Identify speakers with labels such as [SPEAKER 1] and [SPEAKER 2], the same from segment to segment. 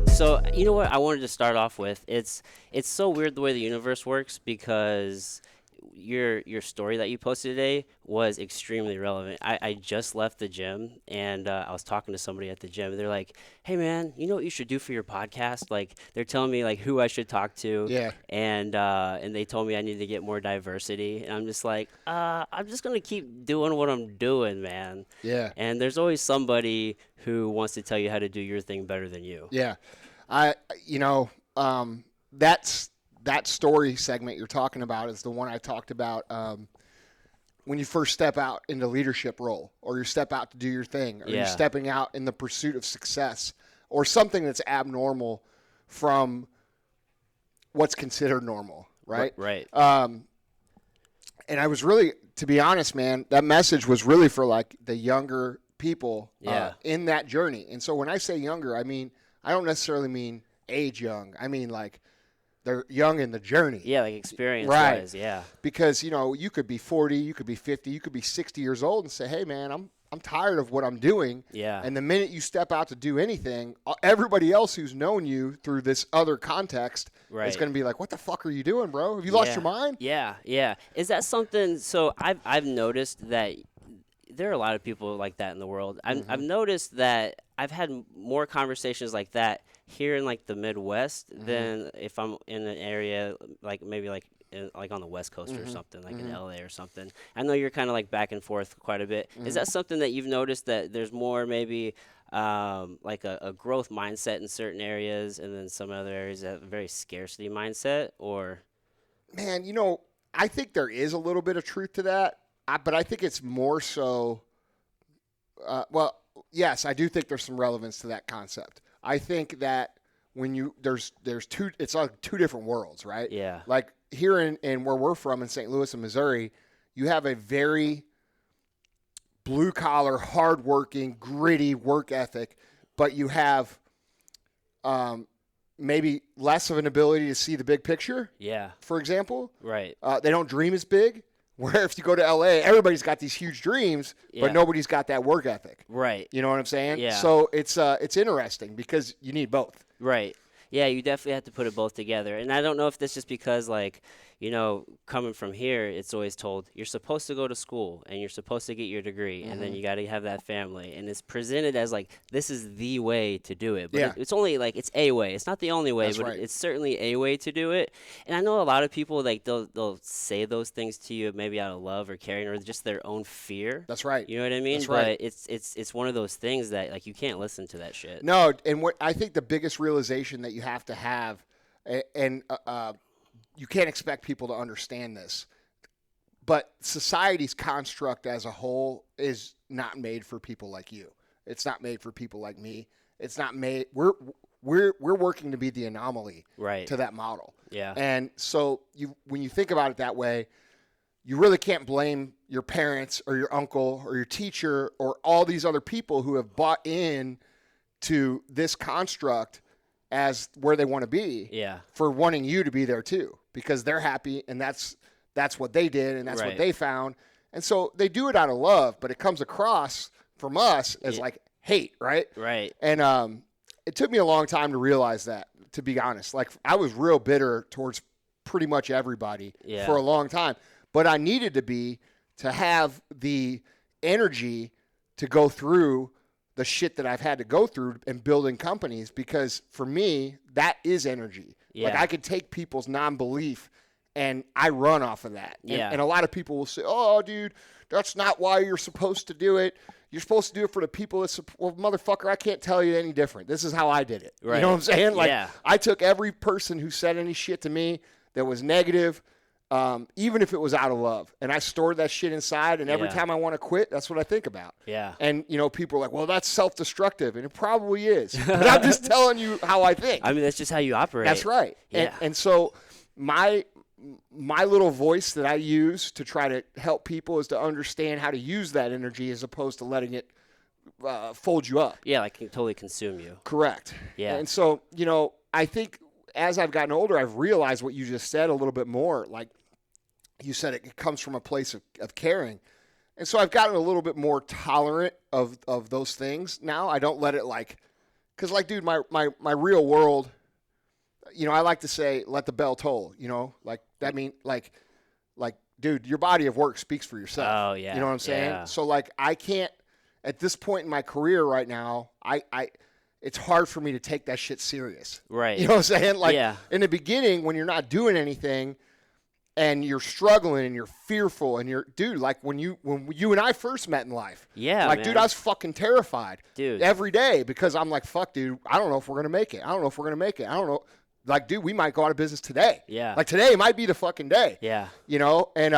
[SPEAKER 1] So, you know what I wanted to start off with? It's so weird the way the universe works, because your story that you posted today was extremely relevant. I just left the gym, and I was talking to somebody at the gym, and they're like, "Hey man, you know what you should do for your podcast?" Like, they're telling me like who I should talk to.
[SPEAKER 2] Yeah.
[SPEAKER 1] And they told me I need to get more diversity, and I'm just like, I'm just gonna keep doing what I'm doing, man.
[SPEAKER 2] Yeah.
[SPEAKER 1] And there's always somebody who wants to tell you how to do your thing better than you.
[SPEAKER 2] Yeah. That story segment you're talking about is the one I talked about when you first step out into leadership role, or you step out to do your thing, or you're stepping out in the pursuit of success, or something that's abnormal from what's considered normal, right?
[SPEAKER 1] Right.
[SPEAKER 2] And I was really, to be honest, man, that message was really for like the younger people in that journey. And so when I say younger, I mean, I don't necessarily mean age young. I mean like they're young in the journey.
[SPEAKER 1] Yeah, like experience-wise, yeah.
[SPEAKER 2] Because, you could be 40, you could be 50, you could be 60 years old and say, hey, man, I'm tired of what I'm doing.
[SPEAKER 1] Yeah.
[SPEAKER 2] And the minute you step out to do anything, everybody else who's known you through this other context is going to be like, what the fuck are you doing, bro? Have you lost your mind?
[SPEAKER 1] Yeah. Is that something – so I've noticed that there are a lot of people like that in the world. I've noticed that I've had more conversations like that here in like the Midwest than if I'm in an area like maybe like on the West Coast or something, like in LA or something. I know you're kind of like back and forth quite a bit. Is that something that you've noticed, that there's more maybe like a growth mindset in certain areas, and then some other areas that have a very scarcity mindset? Or
[SPEAKER 2] man, I think there is a little bit of truth to that, but I think it's more so well, yes, I do think there's some relevance to that concept. I think that when there's two, it's like two different worlds, right?
[SPEAKER 1] Yeah.
[SPEAKER 2] Like here in where we're from in St. Louis and Missouri, you have a very blue collar, hardworking, gritty work ethic, but you have maybe less of an ability to see the big picture.
[SPEAKER 1] Yeah.
[SPEAKER 2] For example.
[SPEAKER 1] Right.
[SPEAKER 2] They don't dream as big. Where if you go to LA, everybody's got these huge dreams, but nobody's got that work ethic.
[SPEAKER 1] Right.
[SPEAKER 2] You know what I'm saying?
[SPEAKER 1] Yeah.
[SPEAKER 2] So it's interesting because you need both.
[SPEAKER 1] Right. Yeah, you definitely have to put it both together. And I don't know if this is just because, like, coming from here, it's always told you're supposed to go to school and you're supposed to get your degree, and then you got to have that family. And it's presented as, like, this is the way to do it. But it's only, like, it's a way. It's not the only way, but it's certainly a way to do it. And I know a lot of people, like, they'll say those things to you maybe out of love or caring or just their own fear.
[SPEAKER 2] That's right.
[SPEAKER 1] You know what I mean?
[SPEAKER 2] That's right.
[SPEAKER 1] But it's one of those things that, like, you can't listen to that shit.
[SPEAKER 2] No, and what I think the biggest realization that you have to have, and you can't expect people to understand this, but society's construct as a whole is not made for people like you. It's not made for people like me. It's not made. We're working to be the anomaly to that model.
[SPEAKER 1] Yeah.
[SPEAKER 2] And so when you think about it that way, you really can't blame your parents or your uncle or your teacher or all these other people who have bought in to this construct as where they want to be for wanting you to be there too, because they're happy and that's what they did and that's what they found. And so they do it out of love, but it comes across from us as like hate, right?
[SPEAKER 1] Right.
[SPEAKER 2] And it took me a long time to realize that, to be honest. Like I was real bitter towards pretty much everybody for a long time, but I needed to have the energy to go through the shit that I've had to go through in building companies, because for me, that is energy.
[SPEAKER 1] Yeah.
[SPEAKER 2] Like I could take people's non-belief and I run off of that. And a lot of people will say, oh, dude, that's not why you're supposed to do it. You're supposed to do it for the people that support. Well, motherfucker, I can't tell you any different. This is how I did it.
[SPEAKER 1] Right.
[SPEAKER 2] You know what I'm saying? Like I took every person who said any shit to me that was negative, even if it was out of love, and I stored that shit inside, and every time I want to quit, that's what I think about.
[SPEAKER 1] Yeah.
[SPEAKER 2] And, people are like, well, that's self-destructive, and it probably is. But I'm just telling you how I think.
[SPEAKER 1] I mean, that's just how you operate.
[SPEAKER 2] That's right.
[SPEAKER 1] Yeah.
[SPEAKER 2] And so my little voice that I use to try to help people is to understand how to use that energy as opposed to letting it fold you up.
[SPEAKER 1] Yeah, like totally consume you.
[SPEAKER 2] Correct.
[SPEAKER 1] Yeah.
[SPEAKER 2] And so, I think as I've gotten older, I've realized what you just said a little bit more. Like you said, it comes from a place of caring. And so I've gotten a little bit more tolerant of those things now. I don't let it because dude, my real world, I like to say, let the bell toll, that mean dude, your body of work speaks for yourself.
[SPEAKER 1] Oh yeah.
[SPEAKER 2] You know what I'm saying?
[SPEAKER 1] Yeah.
[SPEAKER 2] So I can't, at this point in my career right now, it's hard for me to take that shit serious.
[SPEAKER 1] Right.
[SPEAKER 2] You know what I'm saying? In the beginning, when you're not doing anything and you're struggling and you're fearful and when you and I first met in life.
[SPEAKER 1] Yeah.
[SPEAKER 2] Dude, I was fucking terrified.
[SPEAKER 1] Dude.
[SPEAKER 2] Every day, because I'm like, fuck, dude, I don't know if we're gonna make it. I don't know. Dude, we might go out of business today.
[SPEAKER 1] Yeah.
[SPEAKER 2] Today might be the fucking day.
[SPEAKER 1] Yeah.
[SPEAKER 2] And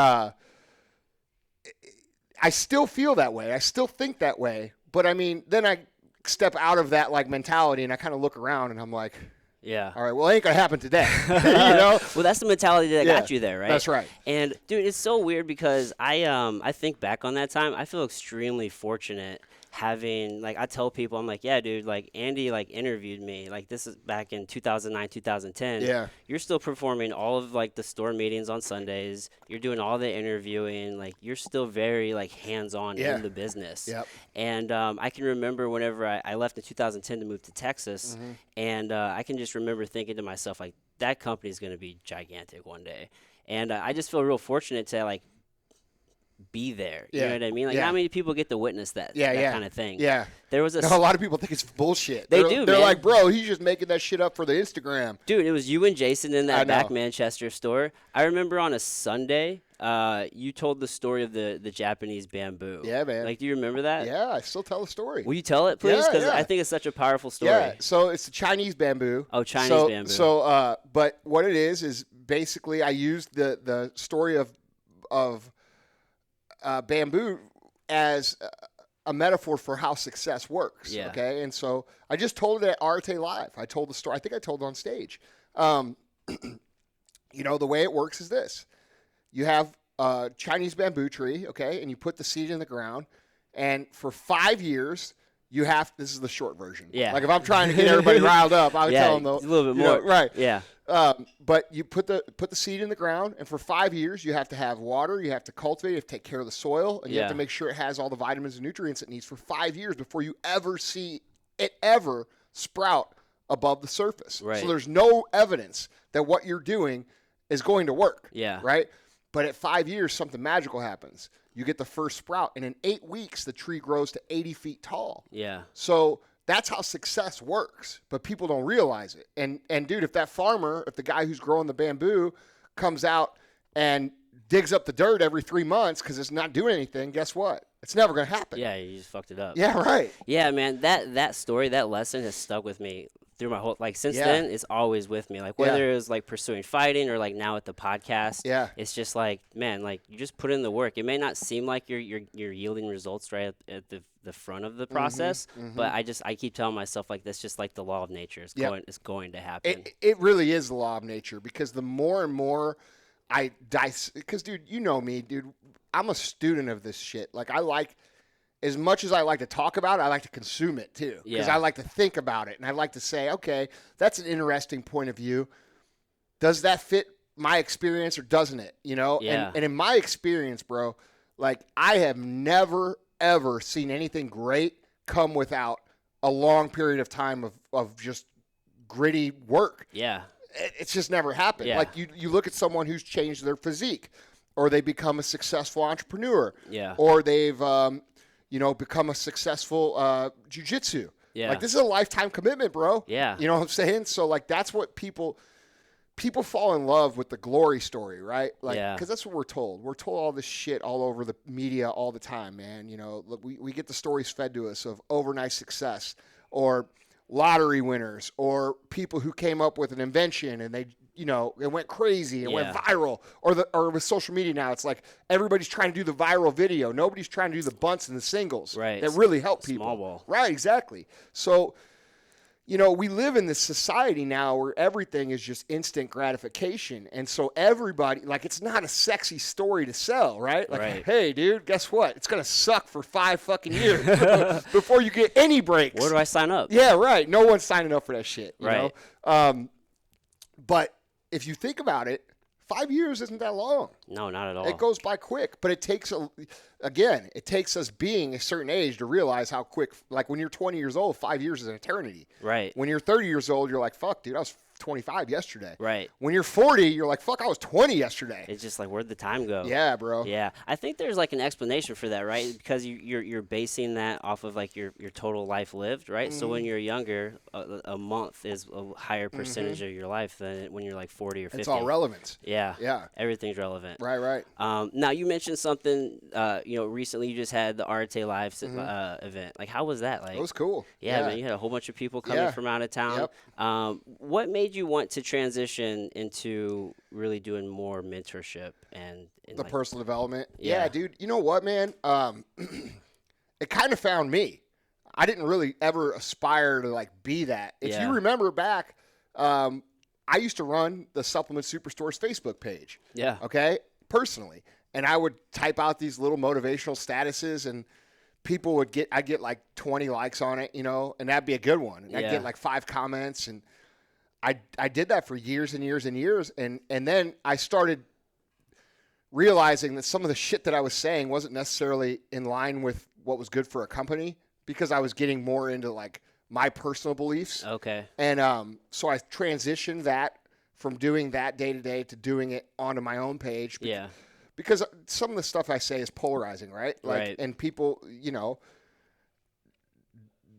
[SPEAKER 2] I still feel that way. I still think that way. But I mean, then I step out of that mentality and I kind of look around and I'm like,
[SPEAKER 1] yeah.
[SPEAKER 2] All right, well, it ain't going to happen today. Well,
[SPEAKER 1] that's the mentality that got you there, right?
[SPEAKER 2] That's right.
[SPEAKER 1] And dude, it's so weird because I think back on that time, I feel extremely fortunate having, I tell people, I'm like, yeah, dude, Andy, interviewed me. This is back in 2009, 2010.
[SPEAKER 2] Yeah.
[SPEAKER 1] You're still performing all of, the store meetings on Sundays. You're doing all the interviewing. You're still very, hands-on in the business.
[SPEAKER 2] Yep.
[SPEAKER 1] And I can remember whenever I left in 2010 to move to Texas, and I can just remember thinking to myself, that company's going to be gigantic one day. And I just feel real fortunate to, be there. You know what I mean? How many people get to witness that kind of thing?
[SPEAKER 2] Yeah.
[SPEAKER 1] There was
[SPEAKER 2] a lot of people think it's bullshit.
[SPEAKER 1] They're
[SPEAKER 2] man.
[SPEAKER 1] like,
[SPEAKER 2] bro, he's just making that shit up for the Instagram.
[SPEAKER 1] Dude, it was you and Jason in that back Manchester store. I remember on a Sunday, you told the story of the Japanese bamboo.
[SPEAKER 2] Yeah, man.
[SPEAKER 1] Do you remember that?
[SPEAKER 2] Yeah, I still tell the story.
[SPEAKER 1] Will you tell it, please? Because I think it's such a powerful story.
[SPEAKER 2] Yeah, so it's the Chinese bamboo.
[SPEAKER 1] Oh, Chinese bamboo.
[SPEAKER 2] So, but what it is basically I used the story of bamboo as a metaphor for how success works.
[SPEAKER 1] Yeah.
[SPEAKER 2] Okay. And so I just told it at Arete Live. I told the story. I think I told it on stage. The way it works is this: you have a Chinese bamboo tree, okay, and you put the seed in the ground, and for 5 years you have. This is the short version.
[SPEAKER 1] Yeah.
[SPEAKER 2] If I'm trying to get everybody riled up, I would tell them
[SPEAKER 1] a little bit more.
[SPEAKER 2] Right.
[SPEAKER 1] Yeah.
[SPEAKER 2] But you put the seed in the ground, and for 5 years you have to have water, you have to cultivate, you have to take care of the soil, and you have to make sure it has all the vitamins and nutrients it needs for 5 years before you ever see it ever sprout above the surface.
[SPEAKER 1] Right.
[SPEAKER 2] So there's no evidence that what you're doing is going to work.
[SPEAKER 1] Yeah.
[SPEAKER 2] Right? But at 5 years, something magical happens. You get the first sprout, and in 8 weeks, the tree grows to 80 feet tall.
[SPEAKER 1] Yeah.
[SPEAKER 2] So that's how success works, but people don't realize it. And dude, if the guy who's growing the bamboo comes out and digs up the dirt every 3 months because it's not doing anything, guess what? It's never going to happen.
[SPEAKER 1] Yeah, you just fucked it up.
[SPEAKER 2] Yeah, right.
[SPEAKER 1] Yeah, man, that story, that lesson has stuck with me through my whole, since then, it's always with me. Whether it was, pursuing fighting or, now at the podcast.
[SPEAKER 2] Yeah.
[SPEAKER 1] It's just, man, you just put in the work. It may not seem like you're yielding results right at the front of the process, but I keep telling myself, that's just, the law of nature. It's going to happen.
[SPEAKER 2] It really is the law of nature, because the more and more I dice, because, dude, you know me, dude, I'm a student of this shit. As much as I like to talk about it, I like to consume it too. Because I like to think about it. And I like to say, okay, that's an interesting point of view. Does that fit my experience or doesn't it?
[SPEAKER 1] Yeah.
[SPEAKER 2] And in my experience, bro, I have never, ever seen anything great come without a long period of time of just gritty work.
[SPEAKER 1] Yeah.
[SPEAKER 2] It's just never happened.
[SPEAKER 1] Yeah.
[SPEAKER 2] You look at someone who's changed their physique, or they become a successful entrepreneur.
[SPEAKER 1] Yeah.
[SPEAKER 2] Or they've become a successful jiu-jitsu.
[SPEAKER 1] Yeah.
[SPEAKER 2] This is a lifetime commitment, bro.
[SPEAKER 1] Yeah.
[SPEAKER 2] You know what I'm saying? So, that's what people fall in love with, the glory story, right? Because that's what we're told. We're told all this shit all over the media all the time, man. We get the stories fed to us of overnight success, or lottery winners, or people who came up with an invention and they it went crazy and went viral, or with social media now, it's everybody's trying to do the viral video. Nobody's trying to do the bunts and the singles that really help people.
[SPEAKER 1] Small ball.
[SPEAKER 2] Right, exactly. So, we live in this society now where everything is just instant gratification. And so everybody, it's not a sexy story to sell, right?
[SPEAKER 1] Right.
[SPEAKER 2] Hey, dude, guess what? It's going to suck for 5 fucking years before you get any breaks.
[SPEAKER 1] Where do I sign up?
[SPEAKER 2] Yeah, right. No one's signing up for that shit. You
[SPEAKER 1] Right.
[SPEAKER 2] know? But if you think about it, 5 years isn't that long.
[SPEAKER 1] No, not at all.
[SPEAKER 2] It goes by quick, but it takes it takes us being a certain age to realize how quick. Like when you're 20 years old, 5 years is an eternity.
[SPEAKER 1] Right.
[SPEAKER 2] When you're 30 years old, you're like, fuck, dude, I was 25 yesterday.
[SPEAKER 1] Right.
[SPEAKER 2] When you're 40, you're like, fuck, I was 20 yesterday.
[SPEAKER 1] It's just like, where'd the time go?
[SPEAKER 2] Yeah, bro.
[SPEAKER 1] Yeah, I think there's like an explanation for that, right? Because you're basing that off of like your total life lived, right? So when you're younger, a month is a higher percentage of your life than when you're like 40 or 50.
[SPEAKER 2] It's all relevance.
[SPEAKER 1] Yeah.
[SPEAKER 2] Yeah.
[SPEAKER 1] Everything's relevant.
[SPEAKER 2] Right.
[SPEAKER 1] Now you mentioned something. Recently you just had the Arete Live event. Like, how was that? Like,
[SPEAKER 2] It was cool.
[SPEAKER 1] Yeah, man, you had a whole bunch of people coming from out of town.
[SPEAKER 2] Yep.
[SPEAKER 1] What made you want to transition into really doing more mentorship and
[SPEAKER 2] the
[SPEAKER 1] like,
[SPEAKER 2] personal development?
[SPEAKER 1] Yeah.
[SPEAKER 2] Dude. You know what, man? It kind of found me. I didn't really ever aspire to like be that. If you remember back, I used to run the Supplement Superstores Facebook page.
[SPEAKER 1] Yeah.
[SPEAKER 2] Okay. Personally, and I would type out these little motivational statuses, and people would I'd get like 20 likes on it, and that'd be a good one. And I'd get like 5 comments, and I did that for years and years and years. And then I started realizing that some of the shit that I was saying wasn't necessarily in line with what was good for a company, because I was getting more into like my personal beliefs.
[SPEAKER 1] Okay.
[SPEAKER 2] And so I transitioned that from doing that day to day to doing it onto my own page.
[SPEAKER 1] Yeah.
[SPEAKER 2] Because some of the stuff I say is polarizing, right?
[SPEAKER 1] Right.
[SPEAKER 2] And people,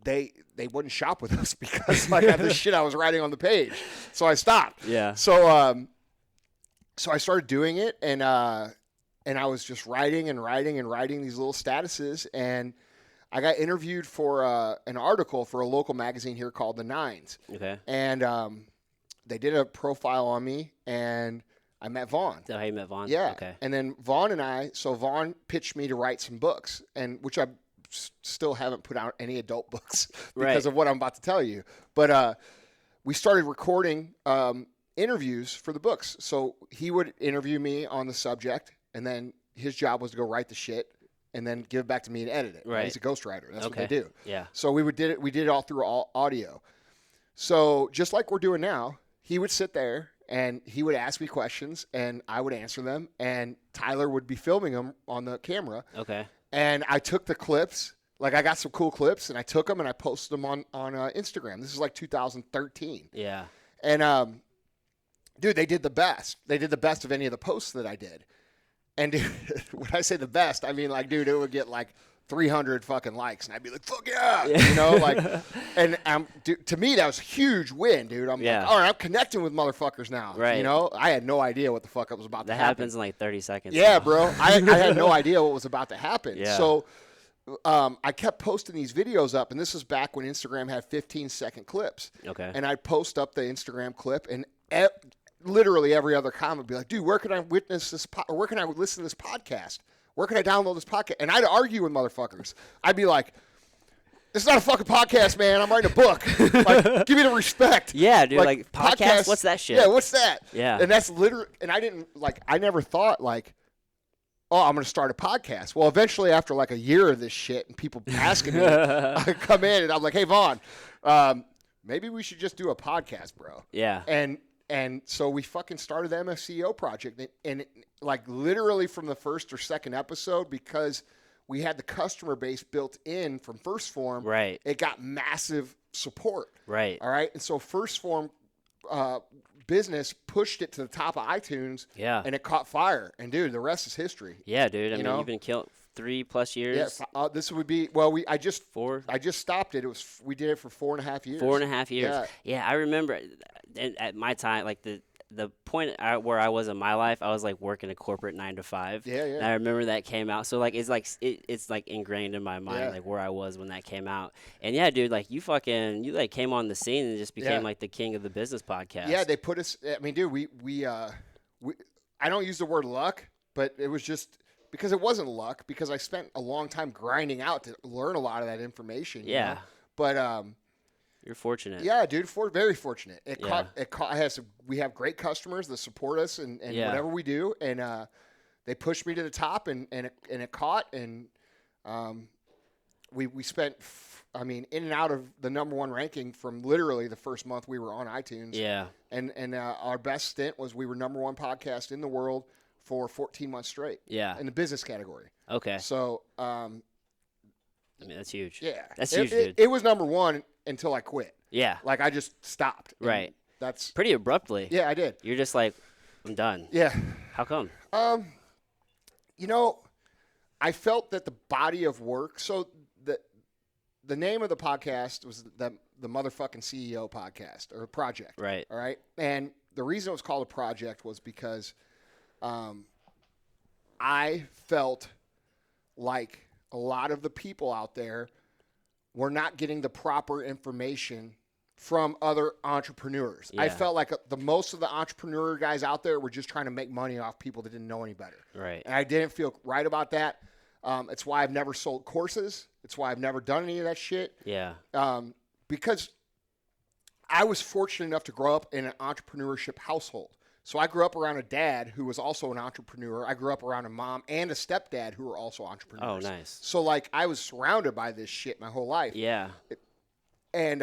[SPEAKER 2] they wouldn't shop with us because like of the shit I was writing on the page. So I stopped.
[SPEAKER 1] Yeah.
[SPEAKER 2] So I started doing it, and I was just writing these little statuses, and I got interviewed for an article for a local magazine here called The Nines.
[SPEAKER 1] Okay.
[SPEAKER 2] And they did a profile on me, and I met Vaughn.
[SPEAKER 1] Is that how you met Vaughn?
[SPEAKER 2] Yeah.
[SPEAKER 1] Okay.
[SPEAKER 2] And then Vaughn pitched me to write some books, and which I still haven't put out any adult books because of what I'm about to tell you. But we started recording interviews for the books. So he would interview me on the subject, and then his job was to go write the shit and then give it back to me and edit it.
[SPEAKER 1] Right.
[SPEAKER 2] He's a ghostwriter. That's what they
[SPEAKER 1] Okay.
[SPEAKER 2] do.
[SPEAKER 1] Yeah.
[SPEAKER 2] So we did it all through audio. So just like we're doing now, he would sit there and he would ask me questions, and I would answer them, and Tyler would be filming them on the camera.
[SPEAKER 1] Okay.
[SPEAKER 2] And I took the clips, like I got some cool clips, and I took them and I posted them on Instagram. This is like 2013.
[SPEAKER 1] Yeah.
[SPEAKER 2] And dude, they did the best. They did the best of any of the posts that I did. And dude, when I say the best, I mean like, dude, it would get like 300 fucking likes, and I'd be like, fuck yeah, like, and dude, to me that was a huge win, dude. I'm like, all right, I'm connecting with motherfuckers now,
[SPEAKER 1] right?
[SPEAKER 2] I had no idea what the fuck was about to happen. That
[SPEAKER 1] happens in like 30 seconds.
[SPEAKER 2] Yeah,
[SPEAKER 1] now.
[SPEAKER 2] bro, I had no idea what was about to happen.
[SPEAKER 1] Yeah.
[SPEAKER 2] So I kept posting these videos up, and this was back when Instagram had 15-second clips.
[SPEAKER 1] Okay.
[SPEAKER 2] And I'd post up the Instagram clip, and literally every other comment would be like, dude, where can I witness this? Or where can I listen to this podcast? Where can I download this podcast? And I'd argue with motherfuckers. I'd be like, it's not a fucking podcast, man. I'm writing a book. Like, give me the respect.
[SPEAKER 1] Yeah, dude. Like podcast, what's that shit?
[SPEAKER 2] Yeah, what's that?
[SPEAKER 1] Yeah.
[SPEAKER 2] And that's literally, and I never thought like, oh, I'm going to start a podcast. Well, eventually after like a year of this shit and people asking me, I come in and I'm like, hey, Vaughn, maybe we should just do a podcast, bro.
[SPEAKER 1] Yeah.
[SPEAKER 2] And so we fucking started the MFCEO Project, and like literally from the first or second episode, because we had the customer base built in from First Phorm,
[SPEAKER 1] right?
[SPEAKER 2] It got massive support,
[SPEAKER 1] right?
[SPEAKER 2] All right, and so First Phorm business pushed it to the top of iTunes,
[SPEAKER 1] yeah,
[SPEAKER 2] and it caught fire. And dude, the rest is history.
[SPEAKER 1] Yeah, dude. I mean, you've been killing 3+ years.
[SPEAKER 2] Yeah, this would be I just stopped it. We did it for 4.5 years.
[SPEAKER 1] 4.5 years. Yeah, I remember. At my time, like the point where I was in my life, I was like working a corporate 9 to 5.
[SPEAKER 2] Yeah.
[SPEAKER 1] And I remember that came out. So like it's like ingrained in my mind, like where I was when that came out. And yeah, dude, like you like came on the scene and just became like the king of the business podcast.
[SPEAKER 2] Yeah, they put us. I mean, dude, we I don't use the word luck, but it was just because it wasn't luck, because I spent a long time grinding out to learn a lot of that information. You know? But
[SPEAKER 1] you're fortunate.
[SPEAKER 2] Yeah, dude, very fortunate. We have great customers that support us and whatever we do, and they pushed me to the top, and it caught, and we spent, in and out of the number one ranking from literally the first month we were on iTunes.
[SPEAKER 1] Yeah.
[SPEAKER 2] And our best stint was we were number one podcast in the world for 14 months straight.
[SPEAKER 1] Yeah.
[SPEAKER 2] In the business category.
[SPEAKER 1] Okay.
[SPEAKER 2] So,
[SPEAKER 1] that's huge.
[SPEAKER 2] Yeah.
[SPEAKER 1] That's huge, dude.
[SPEAKER 2] It was number one until I quit.
[SPEAKER 1] Yeah.
[SPEAKER 2] Like, I just stopped.
[SPEAKER 1] Right.
[SPEAKER 2] That's
[SPEAKER 1] pretty abruptly.
[SPEAKER 2] Yeah, I did.
[SPEAKER 1] You're just like, I'm done.
[SPEAKER 2] Yeah.
[SPEAKER 1] How come?
[SPEAKER 2] I felt that the body of work, so the name of the podcast was the motherfucking CEO podcast or project.
[SPEAKER 1] Right.
[SPEAKER 2] All right. And the reason it was called a project was because I felt like a lot of the people out there were not getting the proper information from other entrepreneurs.
[SPEAKER 1] Yeah.
[SPEAKER 2] I felt like the most of the entrepreneur guys out there were just trying to make money off people that didn't know any better.
[SPEAKER 1] Right.
[SPEAKER 2] And I didn't feel right about that. It's why I've never sold courses. It's why I've never done any of that shit.
[SPEAKER 1] Yeah.
[SPEAKER 2] Because I was fortunate enough to grow up in an entrepreneurship household. So I grew up around a dad who was also an entrepreneur. I grew up around a mom and a stepdad who were also entrepreneurs.
[SPEAKER 1] Oh, nice.
[SPEAKER 2] So, like, I was surrounded by this shit my whole life.
[SPEAKER 1] Yeah.
[SPEAKER 2] And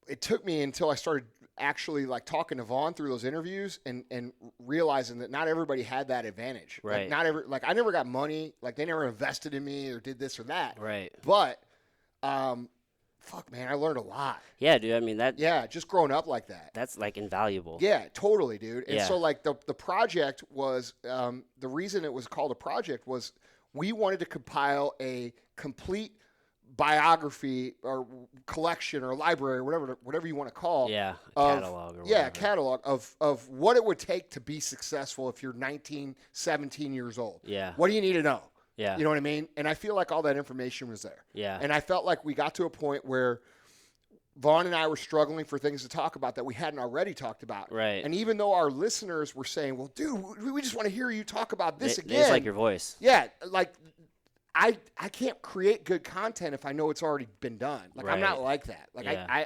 [SPEAKER 2] it took me until I started actually, like, talking to Vaughn through those interviews and realizing that not everybody had that advantage.
[SPEAKER 1] Right.
[SPEAKER 2] Like, I never got money. Like, they never invested in me or did this or that.
[SPEAKER 1] Right.
[SPEAKER 2] But, fuck, man, I learned a lot.
[SPEAKER 1] Yeah, dude. I mean,
[SPEAKER 2] just growing up like that.
[SPEAKER 1] That's, like, invaluable.
[SPEAKER 2] Yeah, totally, dude. And
[SPEAKER 1] Yeah.
[SPEAKER 2] so, like, the project was, the reason it was called a project was we wanted to compile a complete biography or collection or library or whatever you want to call.
[SPEAKER 1] Yeah, catalog or whatever.
[SPEAKER 2] Yeah, catalog of what it would take to be successful if you're 19, 17 years old.
[SPEAKER 1] Yeah.
[SPEAKER 2] What do you need to know?
[SPEAKER 1] Yeah.
[SPEAKER 2] You know what I mean? And I feel like all that information was there.
[SPEAKER 1] Yeah.
[SPEAKER 2] And I felt like we got to a point where Vaughn and I were struggling for things to talk about that we hadn't already talked about.
[SPEAKER 1] Right.
[SPEAKER 2] And even though our listeners were saying, well, dude, we just want to hear you talk about this again.
[SPEAKER 1] They just like your voice.
[SPEAKER 2] Yeah. Like, I can't create good content if I know it's already been done. Like, I'm not like that. Like,
[SPEAKER 1] Yeah.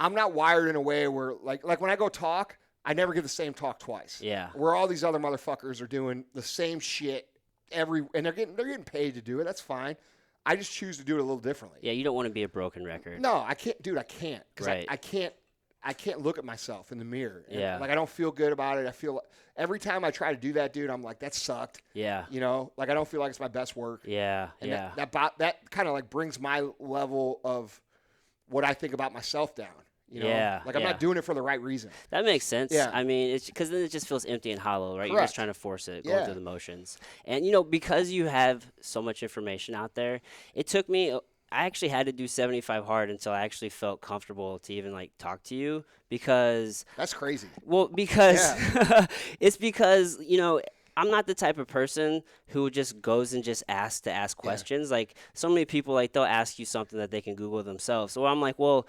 [SPEAKER 2] I'm not wired in a way where, like when I go talk, I never give the same talk twice.
[SPEAKER 1] Yeah.
[SPEAKER 2] Where all these other motherfuckers are doing the same shit and they're getting paid to do it. That's fine. I just choose to do it a little differently.
[SPEAKER 1] Yeah, you don't want to be a broken record.
[SPEAKER 2] No, I can't, dude. I can't. Because
[SPEAKER 1] Right.
[SPEAKER 2] I can't look at myself in the mirror. And,
[SPEAKER 1] Yeah.
[SPEAKER 2] like, I don't feel good about it. I feel every time I try to do that, dude, I'm like, that sucked.
[SPEAKER 1] Yeah.
[SPEAKER 2] You know, like, I don't feel like it's my best work.
[SPEAKER 1] Yeah.
[SPEAKER 2] And
[SPEAKER 1] yeah.
[SPEAKER 2] that kind of, like, brings my level of what I think about myself down. You know?
[SPEAKER 1] Yeah,
[SPEAKER 2] Like, I'm
[SPEAKER 1] yeah.
[SPEAKER 2] not doing it for the right reason.
[SPEAKER 1] That makes sense.
[SPEAKER 2] Yeah.
[SPEAKER 1] I mean, it's because then it just feels empty and hollow, right? You're
[SPEAKER 2] Correct.
[SPEAKER 1] just trying to force it,
[SPEAKER 2] Yeah.
[SPEAKER 1] going through the motions. And, because you have so much information out there, it took me, I actually had to do 75 hard until I actually felt comfortable to even, like, talk to you because.
[SPEAKER 2] That's crazy.
[SPEAKER 1] Well, because it's because, I'm not the type of person who just goes and just asks to ask questions. Like, so many people, like, they'll ask you something that they can Google themselves. So I'm like, well,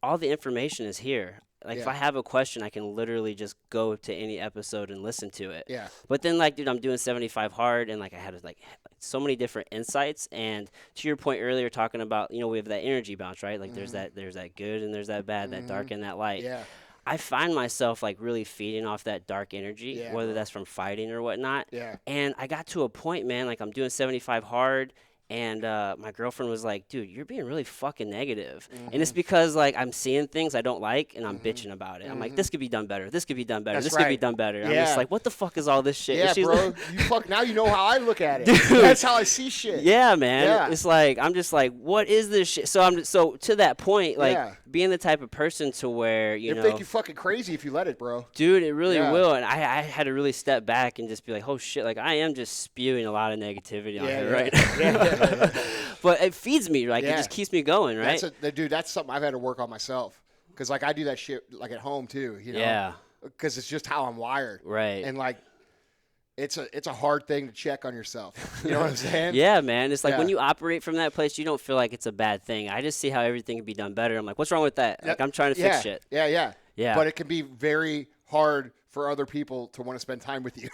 [SPEAKER 1] all the information is here. Like, if I have a question, I can literally just go to any episode and listen to it.
[SPEAKER 2] Yeah.
[SPEAKER 1] But then, like, dude, I'm doing 75 hard, and, like, I had, like, so many different insights. And to your point earlier, talking about, we have that energy bounce, right? Like, there's that good and there's that bad, that dark and that light.
[SPEAKER 2] Yeah.
[SPEAKER 1] I find myself, like, really feeding off that dark energy, whether that's from fighting or whatnot.
[SPEAKER 2] Yeah.
[SPEAKER 1] And I got to a point, man, like, I'm doing 75 hard, and my girlfriend was like, dude, you're being really fucking negative. And it's because, like, I'm seeing things I don't like, and I'm bitching about it. I'm like, this could be done better. This could be done better.
[SPEAKER 2] That's
[SPEAKER 1] this
[SPEAKER 2] right.
[SPEAKER 1] could be done better.
[SPEAKER 2] Yeah.
[SPEAKER 1] I'm just like, what the fuck is all this shit?
[SPEAKER 2] Yeah,
[SPEAKER 1] And she's
[SPEAKER 2] bro.
[SPEAKER 1] like,
[SPEAKER 2] Now you know how I look at it.
[SPEAKER 1] Dude.
[SPEAKER 2] That's how I see shit.
[SPEAKER 1] yeah, man.
[SPEAKER 2] Yeah.
[SPEAKER 1] It's like, I'm just like, what is this shit? So to that point, like,
[SPEAKER 2] Yeah.
[SPEAKER 1] being the type of person to where,
[SPEAKER 2] It'll think you fucking crazy if you let it, bro.
[SPEAKER 1] dude, it really
[SPEAKER 2] Yeah.
[SPEAKER 1] will. And I had to really step back and just be like, oh shit, like, I am just spewing a lot of negativity on here right now.
[SPEAKER 2] Yeah.
[SPEAKER 1] But it feeds me, like, it
[SPEAKER 2] Yeah.
[SPEAKER 1] just keeps me going, right?
[SPEAKER 2] Dude, that's something I've had to work on myself. Because, like, I do that shit, like, at home, too,
[SPEAKER 1] Yeah.
[SPEAKER 2] Because it's just how I'm wired.
[SPEAKER 1] Right.
[SPEAKER 2] And, like, it's a hard thing to check on yourself. You know what I'm saying?
[SPEAKER 1] Yeah, man. It's like when
[SPEAKER 2] Yeah.
[SPEAKER 1] you operate from that place, you don't feel like it's a bad thing. I just see how everything can be done better. I'm like, what's wrong with that? Like, I'm trying to fix shit.
[SPEAKER 2] Yeah.
[SPEAKER 1] Yeah.
[SPEAKER 2] But it can be very hard for other people to want to spend time with you.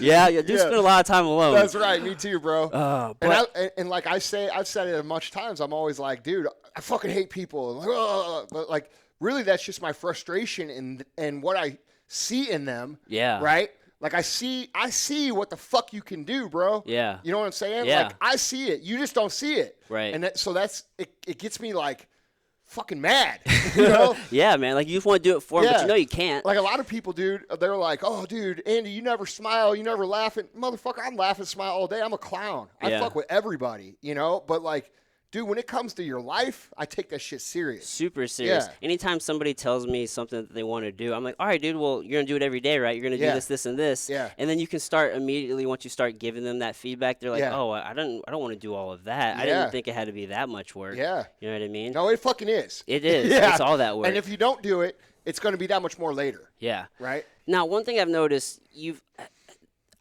[SPEAKER 1] Yeah, you do spend a lot of time alone.
[SPEAKER 2] That's right. Me too, bro.
[SPEAKER 1] But
[SPEAKER 2] and like I've said it a bunch times. I'm always like, dude, I fucking hate people. Like, "Ugh." But, like, really, that's just my frustration and what I see in them.
[SPEAKER 1] Yeah.
[SPEAKER 2] Right. Like I see what the fuck you can do, bro.
[SPEAKER 1] Yeah.
[SPEAKER 2] You know what I'm saying?
[SPEAKER 1] Yeah.
[SPEAKER 2] Like I see it. You just don't see it.
[SPEAKER 1] Right.
[SPEAKER 2] And so it gets me like fucking mad. You know?
[SPEAKER 1] Yeah, man. Like you just want to do it for them, but you know you can't.
[SPEAKER 2] Like a lot of people, dude, they're like, oh, dude, Andy, you never smile, you never laugh. And motherfucker, I'm laughing, smile all day. I'm a clown. I fuck with everybody, you know? But like, dude, when it comes to your life, I take that shit serious.
[SPEAKER 1] Super serious.
[SPEAKER 2] Yeah.
[SPEAKER 1] Anytime somebody tells me something that they want to do, I'm like, all right, dude, well, you're going to do it every day, right? You're going to do this, this, and this.
[SPEAKER 2] Yeah.
[SPEAKER 1] And then you can start immediately once you start giving them that feedback. They're like, oh, I don't want to do all of that. I didn't think it had to be that much work.
[SPEAKER 2] Yeah.
[SPEAKER 1] You know what I mean?
[SPEAKER 2] No, it fucking is.
[SPEAKER 1] It is.
[SPEAKER 2] Yeah.
[SPEAKER 1] It's all that work.
[SPEAKER 2] And if you don't do it, it's going to be that much more later.
[SPEAKER 1] Yeah.
[SPEAKER 2] Right?
[SPEAKER 1] Now, one thing I've noticed,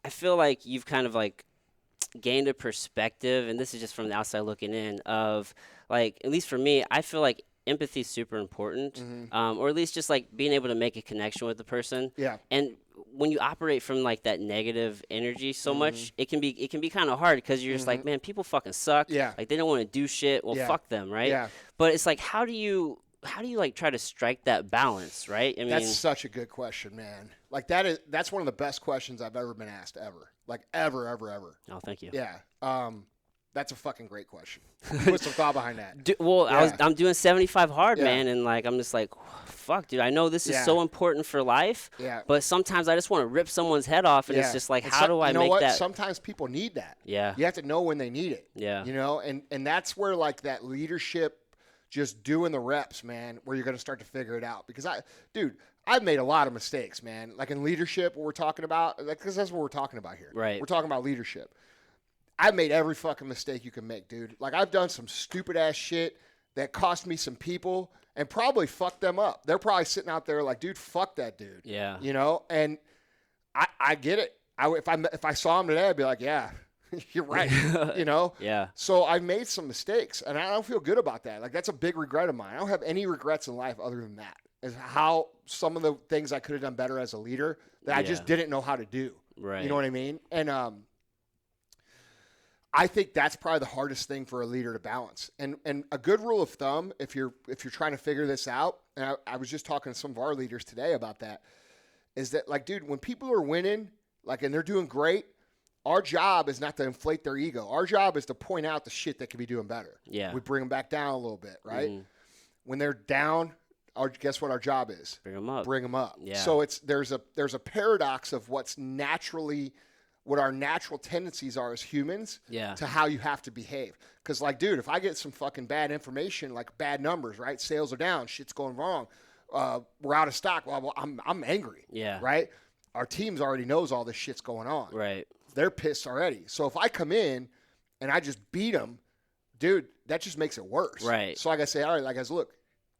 [SPEAKER 1] I feel like you've kind of like gained a perspective, and this is just from the outside looking in, of like, at least for me, I feel like empathy is super important, or at least just like being able to make a connection with the person.
[SPEAKER 2] Yeah.
[SPEAKER 1] And when you operate from like that negative energy so much, it can be kind of hard because you're just like, man, people fucking suck.
[SPEAKER 2] Yeah.
[SPEAKER 1] Like they don't want to do shit. Well, fuck them, right?
[SPEAKER 2] Yeah.
[SPEAKER 1] But it's like, how do you like try to strike that balance, right? I mean,
[SPEAKER 2] that's such a good question, man. Like that's one of the best questions I've ever been asked ever. Like ever.
[SPEAKER 1] Oh, thank you.
[SPEAKER 2] Yeah. That's a fucking great question. Put some thought behind that.
[SPEAKER 1] I'm doing 75 hard,
[SPEAKER 2] Yeah.
[SPEAKER 1] man, and like I'm just like, fuck, dude. I know this is so important for life, but sometimes I just want to rip someone's head off, and it's just like, how do I make that?
[SPEAKER 2] Sometimes people need that.
[SPEAKER 1] Yeah.
[SPEAKER 2] You have to know when they need it.
[SPEAKER 1] Yeah.
[SPEAKER 2] You know, and that's where like that leadership, just doing the reps, man, where you're going to start to figure it out. Because I've made a lot of mistakes, man. Like in leadership, what we're talking about, because that's what we're talking about here.
[SPEAKER 1] Right.
[SPEAKER 2] We're talking about leadership. I've made every fucking mistake you can make, dude. Like I've done some stupid ass shit that cost me some people and probably fucked them up. They're probably sitting out there like, dude, fuck that dude.
[SPEAKER 1] Yeah.
[SPEAKER 2] You know, and I get it. If I saw him today, I'd be like, yeah, you're right. You know?
[SPEAKER 1] Yeah.
[SPEAKER 2] So I've made some mistakes and I don't feel good about that. Like that's a big regret of mine. I don't have any regrets in life other than that. Is how some of the things I could have done better as a leader that I just didn't know how to do.
[SPEAKER 1] Right.
[SPEAKER 2] You know what I mean? And I think that's probably the hardest thing for a leader to balance. And a good rule of thumb, if you're trying to figure this out, and I was just talking to some of our leaders today about that, is that like, dude, when people are winning, like, and they're doing great, our job is not to inflate their ego. Our job is to point out the shit that could be doing better.
[SPEAKER 1] Yeah.
[SPEAKER 2] We bring them back down a little bit, right? When they're down, guess what our job is?
[SPEAKER 1] Bring them up.
[SPEAKER 2] Bring them up.
[SPEAKER 1] Yeah.
[SPEAKER 2] So there's a paradox of what our natural tendencies are as humans to how you have to behave. Because, like, dude, if I get some fucking bad information, like bad numbers, right? Sales are down, shit's going wrong, we're out of stock. Well, I'm angry.
[SPEAKER 1] Yeah.
[SPEAKER 2] Right? Our teams already knows all this shit's going on.
[SPEAKER 1] Right.
[SPEAKER 2] They're pissed already. So if I come in and I just beat them, dude, that just makes it worse.
[SPEAKER 1] Right.
[SPEAKER 2] So I gotta say, all right, like, guys, look,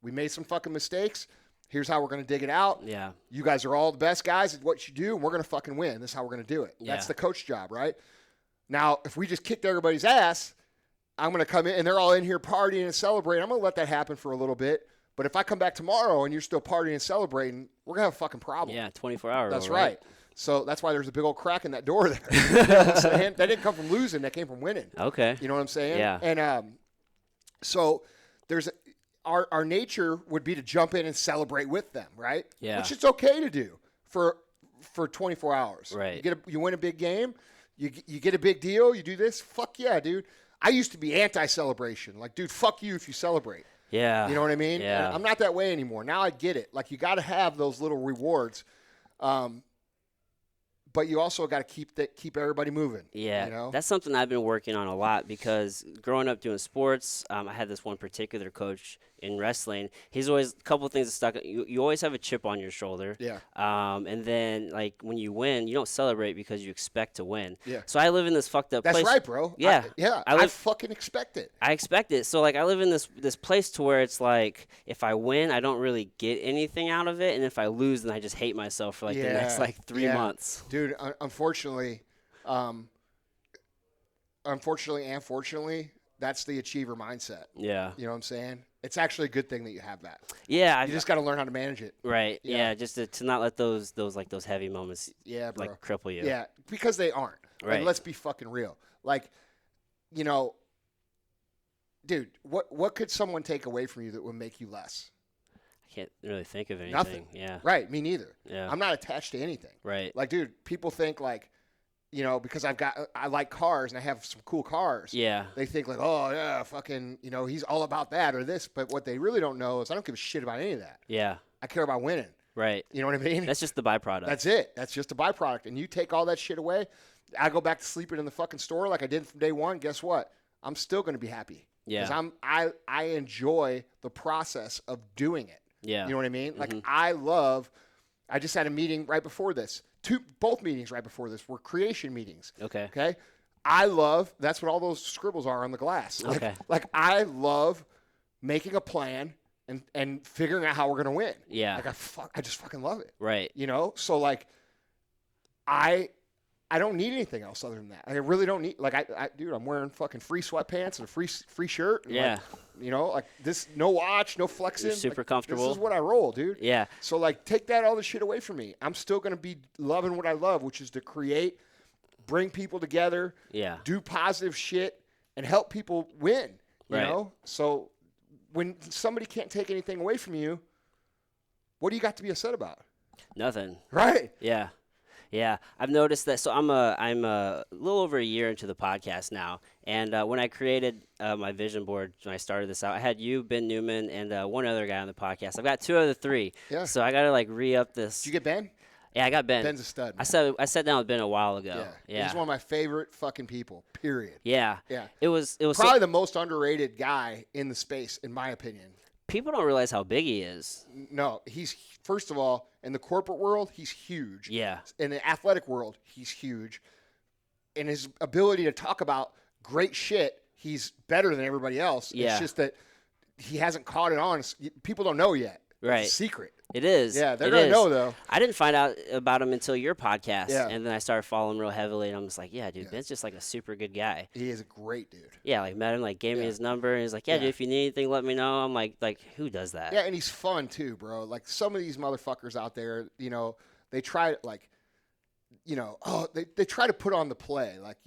[SPEAKER 2] we made some fucking mistakes. Here's how we're going to dig it out.
[SPEAKER 1] Yeah.
[SPEAKER 2] You guys are all the best guys at what you do, and we're going to fucking win. This is how we're going to do it.
[SPEAKER 1] Yeah.
[SPEAKER 2] That's the coach job, right? Now, if we just kicked everybody's ass, I'm going to come in, and they're all in here partying and celebrating. I'm going to let that happen for a little bit. But if I come back tomorrow and you're still partying and celebrating, we're going to have a fucking problem.
[SPEAKER 1] Yeah, 24 hours.
[SPEAKER 2] That's right. So that's why there's a big old crack in that door there. You know what I'm saying? That didn't come from losing. That came from winning.
[SPEAKER 1] Okay.
[SPEAKER 2] You know what I'm saying?
[SPEAKER 1] Yeah.
[SPEAKER 2] And so there's our nature would be to jump in and celebrate with them, right?
[SPEAKER 1] Yeah.
[SPEAKER 2] Which it's okay to do for 24 hours.
[SPEAKER 1] Right.
[SPEAKER 2] You win a big game, you get a big deal, you do this. Fuck yeah, dude. I used to be anti-celebration. Like, dude, fuck you if you celebrate.
[SPEAKER 1] Yeah.
[SPEAKER 2] You know what I mean?
[SPEAKER 1] Yeah.
[SPEAKER 2] And I'm not that way anymore. Now I get it. Like, you got to have those little rewards. But you also got to keep everybody moving.
[SPEAKER 1] Yeah,
[SPEAKER 2] you know?
[SPEAKER 1] That's something I've been working on a lot because growing up doing sports, I had this one particular coach in wrestling. He's always a couple of things that stuck. You always have a chip on your shoulder.
[SPEAKER 2] Yeah.
[SPEAKER 1] And then like when you win, you don't celebrate because you expect to win.
[SPEAKER 2] Yeah.
[SPEAKER 1] So I live in this fucked up place.
[SPEAKER 2] That's right, bro.
[SPEAKER 1] Yeah.
[SPEAKER 2] I fucking expect it.
[SPEAKER 1] I expect it. So like I live in this place to where it's like if I win, I don't really get anything out of it, and if I lose, then I just hate myself for like the next like 3 months.
[SPEAKER 2] Dude, unfortunately, and fortunately, that's the achiever mindset.
[SPEAKER 1] Yeah.
[SPEAKER 2] You know what I'm saying? It's actually a good thing that you have that.
[SPEAKER 1] Yeah.
[SPEAKER 2] You just got to learn how to manage it.
[SPEAKER 1] Right. Yeah. Just to not let those heavy moments
[SPEAKER 2] bro.
[SPEAKER 1] like cripple you.
[SPEAKER 2] Yeah, because they aren't.
[SPEAKER 1] Right.
[SPEAKER 2] Like, let's be fucking real. Like, you know, dude, what could someone take away from you that would make you less?
[SPEAKER 1] I can't really think of anything.
[SPEAKER 2] Nothing.
[SPEAKER 1] Yeah.
[SPEAKER 2] Right. Me neither.
[SPEAKER 1] Yeah.
[SPEAKER 2] I'm not attached to anything.
[SPEAKER 1] Right.
[SPEAKER 2] Like, dude, people think like, because I like cars and I have some cool cars.
[SPEAKER 1] Yeah.
[SPEAKER 2] They think like, oh yeah, fucking, he's all about that or this. But what they really don't know is I don't give a shit about any of that.
[SPEAKER 1] Yeah.
[SPEAKER 2] I care about winning.
[SPEAKER 1] Right.
[SPEAKER 2] You know what I mean?
[SPEAKER 1] That's just the byproduct.
[SPEAKER 2] That's it. That's just a byproduct. And you take all that shit away, I go back to sleeping in the fucking store like I did from day one. Guess what? I'm still going to be happy.
[SPEAKER 1] Yeah.
[SPEAKER 2] Because I enjoy the process of doing it.
[SPEAKER 1] Yeah.
[SPEAKER 2] You know what I mean? Like
[SPEAKER 1] Mm-hmm.
[SPEAKER 2] I just had a meeting right before this. Both meetings right before this were creation meetings.
[SPEAKER 1] Okay.
[SPEAKER 2] Okay. That's what all those scribbles are on the glass.
[SPEAKER 1] Okay.
[SPEAKER 2] Like I love making a plan and figuring out how we're going to win.
[SPEAKER 1] Yeah.
[SPEAKER 2] Like I just fucking love it.
[SPEAKER 1] Right.
[SPEAKER 2] So like I don't need anything else other than that. I really don't need, like, dude, I'm wearing fucking free sweatpants and a free shirt. And
[SPEAKER 1] Yeah.
[SPEAKER 2] like this, no watch, no flexing.
[SPEAKER 1] You're super
[SPEAKER 2] like,
[SPEAKER 1] comfortable.
[SPEAKER 2] This is what I roll, dude.
[SPEAKER 1] Yeah.
[SPEAKER 2] So, like, take all the shit away from me. I'm still going to be loving what I love, which is to create, bring people together,
[SPEAKER 1] Yeah.
[SPEAKER 2] do positive shit, and help people win, you
[SPEAKER 1] Right.
[SPEAKER 2] know? So when somebody can't take anything away from you, what do you got to be upset about?
[SPEAKER 1] Nothing.
[SPEAKER 2] Right.
[SPEAKER 1] Yeah. Yeah, I've noticed that. So I'm a little over a year into the podcast now, and when I created my vision board when I started this out, I had you, Ben Newman, and one other guy on the podcast. I've got 2 of the 3.
[SPEAKER 2] Yeah.
[SPEAKER 1] So I got to like re-up this.
[SPEAKER 2] Did you get Ben?
[SPEAKER 1] Yeah, I got Ben.
[SPEAKER 2] Ben's a stud, man.
[SPEAKER 1] I sat down with Ben a while ago. Yeah.
[SPEAKER 2] He's one of my favorite fucking people. Period.
[SPEAKER 1] Yeah.
[SPEAKER 2] Yeah.
[SPEAKER 1] It was
[SPEAKER 2] Probably the most underrated guy in the space, in my opinion.
[SPEAKER 1] People don't realize how big he is.
[SPEAKER 2] No, he's, first of all, in the corporate world, he's huge.
[SPEAKER 1] Yeah.
[SPEAKER 2] In the athletic world, he's huge. In his ability to talk about great shit, he's better than everybody else.
[SPEAKER 1] Yeah.
[SPEAKER 2] It's just that he hasn't caught it on. People don't know yet.
[SPEAKER 1] Right.
[SPEAKER 2] It's a secret.
[SPEAKER 1] It is.
[SPEAKER 2] Yeah, they're going to know, though.
[SPEAKER 1] I didn't find out about him until your podcast.
[SPEAKER 2] Yeah.
[SPEAKER 1] And then I started following him real heavily, and I'm just like, yeah, dude, Ben's just like a super good guy.
[SPEAKER 2] He is a great dude.
[SPEAKER 1] Yeah, like met him, like gave me his number, and he's like, yeah, dude, if you need anything, let me know. I'm like, who does that?
[SPEAKER 2] Yeah, and he's fun too, bro. Like some of these motherfuckers out there, they try they try to put on the play, like,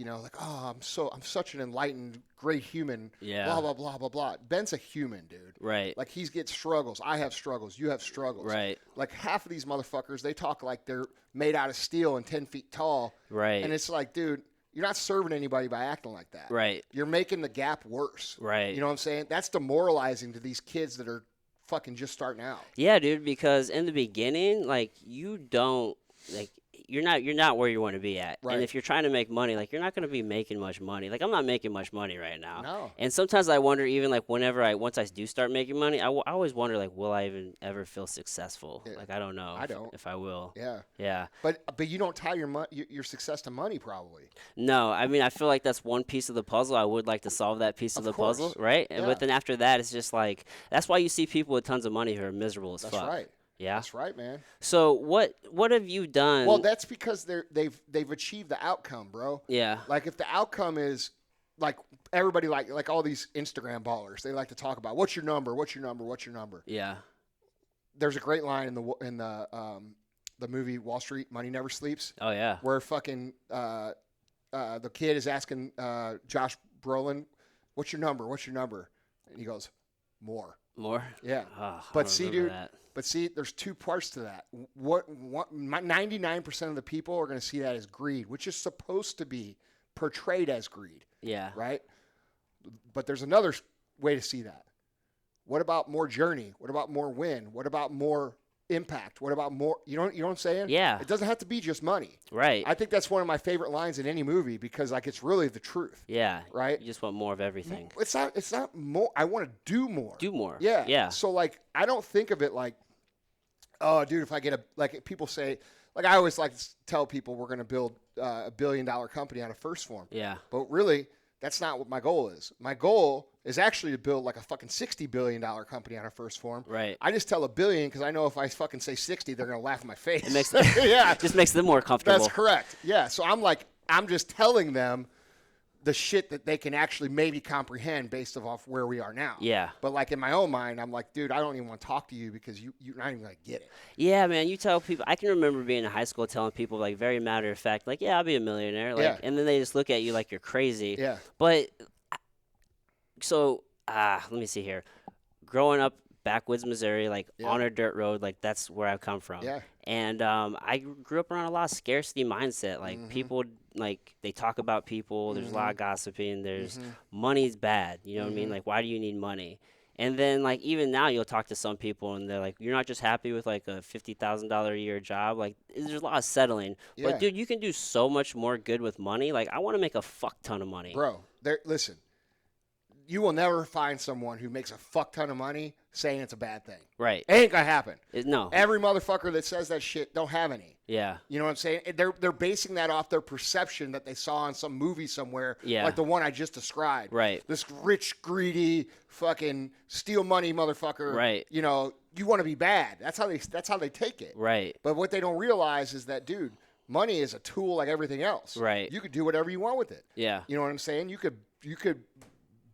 [SPEAKER 2] oh, I'm such an enlightened, great human.
[SPEAKER 1] Yeah.
[SPEAKER 2] Blah blah blah blah blah. Ben's a human, dude.
[SPEAKER 1] Right.
[SPEAKER 2] Like he gets struggles. I have struggles. You have struggles.
[SPEAKER 1] Right.
[SPEAKER 2] Like half of these motherfuckers, they talk like they're made out of steel and 10 feet tall.
[SPEAKER 1] Right.
[SPEAKER 2] And it's like, dude, you're not serving anybody by acting like that.
[SPEAKER 1] Right.
[SPEAKER 2] You're making the gap worse.
[SPEAKER 1] Right.
[SPEAKER 2] You know what I'm saying? That's demoralizing to these kids that are fucking just starting out.
[SPEAKER 1] Yeah, dude, because in the beginning, like, you don't, like, you're not where you want to be at.
[SPEAKER 2] Right.
[SPEAKER 1] And if you're trying to make money, like, you're not going to be making much money. Like, I'm not making much money right now.
[SPEAKER 2] No.
[SPEAKER 1] And sometimes I wonder, even like once I do start making money, I always wonder, like, will I even ever feel successful?
[SPEAKER 2] Yeah.
[SPEAKER 1] Like, I don't know.
[SPEAKER 2] I don't.
[SPEAKER 1] If I will.
[SPEAKER 2] Yeah.
[SPEAKER 1] Yeah.
[SPEAKER 2] But you don't tie your success to money, probably.
[SPEAKER 1] No, I mean, I feel like that's one piece of the puzzle. I would like to solve that piece of the
[SPEAKER 2] course.
[SPEAKER 1] puzzle, right?
[SPEAKER 2] Yeah.
[SPEAKER 1] But then after that, it's just like, that's why you see people with tons of money who are miserable as
[SPEAKER 2] That's
[SPEAKER 1] fuck.
[SPEAKER 2] right.
[SPEAKER 1] Yeah.
[SPEAKER 2] That's right, man.
[SPEAKER 1] So what have you done?
[SPEAKER 2] Well, that's because they've achieved the outcome, bro.
[SPEAKER 1] Yeah.
[SPEAKER 2] Like if the outcome is like everybody like all these Instagram ballers, they like to talk about what's your number, what's your number, what's your number.
[SPEAKER 1] Yeah.
[SPEAKER 2] There's a great line in the movie Wall Street, Money Never Sleeps.
[SPEAKER 1] Oh yeah.
[SPEAKER 2] Where fucking the kid is asking Josh Brolin, what's your number? What's your number? And he goes, more.
[SPEAKER 1] More?
[SPEAKER 2] Yeah.
[SPEAKER 1] Oh,
[SPEAKER 2] But see, dude, there's 2 parts to that. 99% of the people are going to see that as greed, which is supposed to be portrayed as greed.
[SPEAKER 1] Yeah.
[SPEAKER 2] Right? But there's another way to see that. What about more journey? What about more win? What about more impact? What about more, you know what I'm saying?
[SPEAKER 1] Yeah.
[SPEAKER 2] It doesn't have to be just money.
[SPEAKER 1] Right.
[SPEAKER 2] I think that's one of my favorite lines in any movie because like it's really the truth.
[SPEAKER 1] Yeah.
[SPEAKER 2] Right?
[SPEAKER 1] You just want more of everything.
[SPEAKER 2] It's not more. I want to do more.
[SPEAKER 1] Do more.
[SPEAKER 2] Yeah.
[SPEAKER 1] Yeah.
[SPEAKER 2] So like I don't think of it like, oh dude, if I get like people say, like I always like to tell people we're going to build a $1 billion company out of Phorm.
[SPEAKER 1] Yeah.
[SPEAKER 2] But really, that's not what my goal is. My goal is actually to build like a fucking $60 billion company out of Phorm.
[SPEAKER 1] Right.
[SPEAKER 2] I just tell $1 billion because I know if I fucking say 60, they're going to laugh in my face.
[SPEAKER 1] It makes just makes them more comfortable.
[SPEAKER 2] That's correct. Yeah. So I'm just telling them the shit that they can actually maybe comprehend based off where we are now.
[SPEAKER 1] Yeah.
[SPEAKER 2] But like in my own mind, I'm like, dude, I don't even want to talk to you because you're not even going to get it.
[SPEAKER 1] Yeah, man. You tell people. I can remember being in high school telling people like very matter of fact, like, yeah, I'll be a millionaire. Like,
[SPEAKER 2] Yeah.
[SPEAKER 1] and then they just look at you like you're crazy.
[SPEAKER 2] Yeah.
[SPEAKER 1] But so let me see here. Growing up backwoods Missouri, like on a dirt road. Like that's where I come from.
[SPEAKER 2] Yeah.
[SPEAKER 1] And I grew up around a lot of scarcity mindset. Like people, like they talk about people. There's a lot of gossiping. There's money's bad. You know what I mean? Like why do you need money? And then like even now you'll talk to some people and they're like, you're not just happy with like a $50,000 a year job. Like there's a lot of settling.
[SPEAKER 2] Yeah.
[SPEAKER 1] But dude, you can do so much more good with money. Like I want to make a fuck ton of money.
[SPEAKER 2] Bro, listen. You will never find someone who makes a fuck ton of money saying it's a bad thing.
[SPEAKER 1] Right.
[SPEAKER 2] It ain't gonna happen.
[SPEAKER 1] No.
[SPEAKER 2] Every motherfucker that says that shit don't have any.
[SPEAKER 1] Yeah.
[SPEAKER 2] You know what I'm saying? They're basing that off their perception that they saw in some movie somewhere, like the one I just described.
[SPEAKER 1] Right.
[SPEAKER 2] This rich, greedy, fucking steal money motherfucker.
[SPEAKER 1] Right.
[SPEAKER 2] You know, you want to be bad. That's how they take it.
[SPEAKER 1] Right.
[SPEAKER 2] But what they don't realize is that, dude, money is a tool like everything else.
[SPEAKER 1] Right.
[SPEAKER 2] You could do whatever you want with it.
[SPEAKER 1] Yeah.
[SPEAKER 2] You know what I'm saying? You could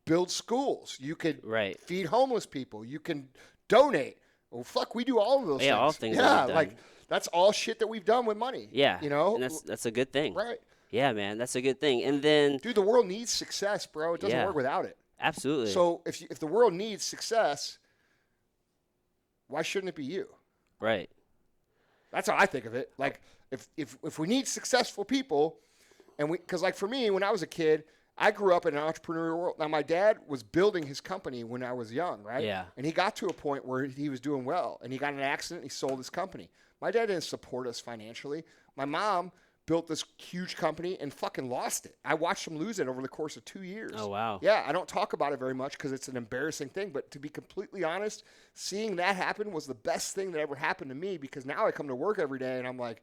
[SPEAKER 2] build schools. You could feed homeless people. You can donate. Well, fuck, we do all of those things.
[SPEAKER 1] Yeah, all things
[SPEAKER 2] yeah,
[SPEAKER 1] that we've done.
[SPEAKER 2] like that's all shit that we've done with money.
[SPEAKER 1] Yeah.
[SPEAKER 2] You know?
[SPEAKER 1] And that's a good thing.
[SPEAKER 2] Right.
[SPEAKER 1] Yeah, man, that's a good thing. And then
[SPEAKER 2] dude, the world needs success, bro. It doesn't work without it.
[SPEAKER 1] Absolutely.
[SPEAKER 2] So if the world needs success, why shouldn't it be you?
[SPEAKER 1] Right.
[SPEAKER 2] That's how I think of it. Like if we need successful people, and because like for me, when I was a kid, I grew up in an entrepreneurial world. Now, my dad was building his company when I was young, right?
[SPEAKER 1] Yeah.
[SPEAKER 2] And he got to a point where he was doing well, and he got in an accident, and he sold his company. My dad didn't support us financially. My mom built this huge company and fucking lost it. I watched him lose it over the course of 2 years.
[SPEAKER 1] Oh, wow.
[SPEAKER 2] Yeah, I don't talk about it very much because it's an embarrassing thing, but to be completely honest, seeing that happen was the best thing that ever happened to me because now I come to work every day, and I'm like,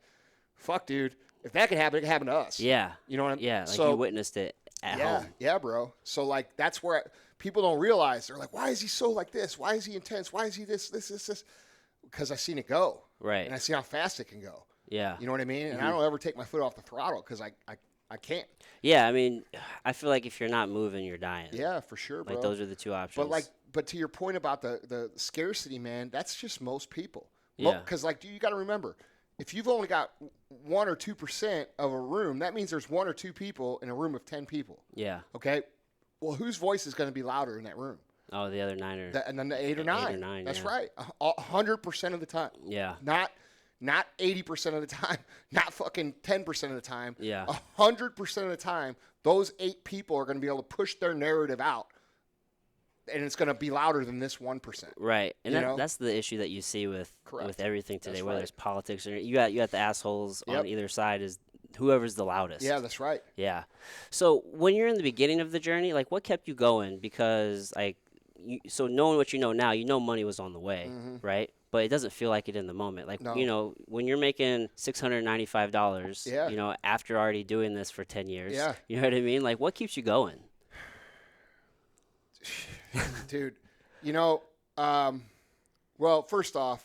[SPEAKER 2] fuck, dude, if that can happen, it can happen to us.
[SPEAKER 1] Yeah.
[SPEAKER 2] You know what I mean?
[SPEAKER 1] Yeah, like you witnessed it. At home.
[SPEAKER 2] Yeah, bro. So, like, that's where people don't realize. They're like, why is he so like this? Why is he intense? Why is he this? Because I've seen it go.
[SPEAKER 1] Right.
[SPEAKER 2] And I see how fast it can go.
[SPEAKER 1] Yeah.
[SPEAKER 2] You know what I mean? And I don't ever take my foot off the throttle because I can't.
[SPEAKER 1] Yeah, I mean, I feel like if you're not moving, you're dying.
[SPEAKER 2] Yeah, for sure, bro.
[SPEAKER 1] Like, those are the two options.
[SPEAKER 2] But to your point about the scarcity, man, that's just most people.
[SPEAKER 1] Yeah.
[SPEAKER 2] Because, like, you got to remember, if you've only got 1 or 2% of a room, that means there's 1 or 2 people in a room of 10 people.
[SPEAKER 1] Yeah.
[SPEAKER 2] Okay. Well, whose voice is going to be louder in that room?
[SPEAKER 1] Oh, the other 9 or
[SPEAKER 2] and then the 8 or 9.
[SPEAKER 1] 8 or 9.
[SPEAKER 2] That's
[SPEAKER 1] yeah.
[SPEAKER 2] right. 100% of the time.
[SPEAKER 1] Yeah.
[SPEAKER 2] Not 80% of the time. Not fucking 10% of the time.
[SPEAKER 1] Yeah.
[SPEAKER 2] 100% of the time, those 8 people are going to be able to push their narrative out. And it's going to be louder than this 1%.
[SPEAKER 1] Right, and that's the issue that you see with everything today,
[SPEAKER 2] that's
[SPEAKER 1] whether
[SPEAKER 2] right.
[SPEAKER 1] it's politics or you got the assholes on either side is whoever's the loudest.
[SPEAKER 2] Yeah, that's right.
[SPEAKER 1] Yeah. So when you're in the beginning of the journey, like what kept you going? Because like, so knowing what you know now, you know money was on the way, right? But it doesn't feel like it in the moment. Like you know, when you're making $695, you know, after already doing this for 10 years, you know what I mean? Like what keeps you going?
[SPEAKER 2] Dude, you know, well, first off,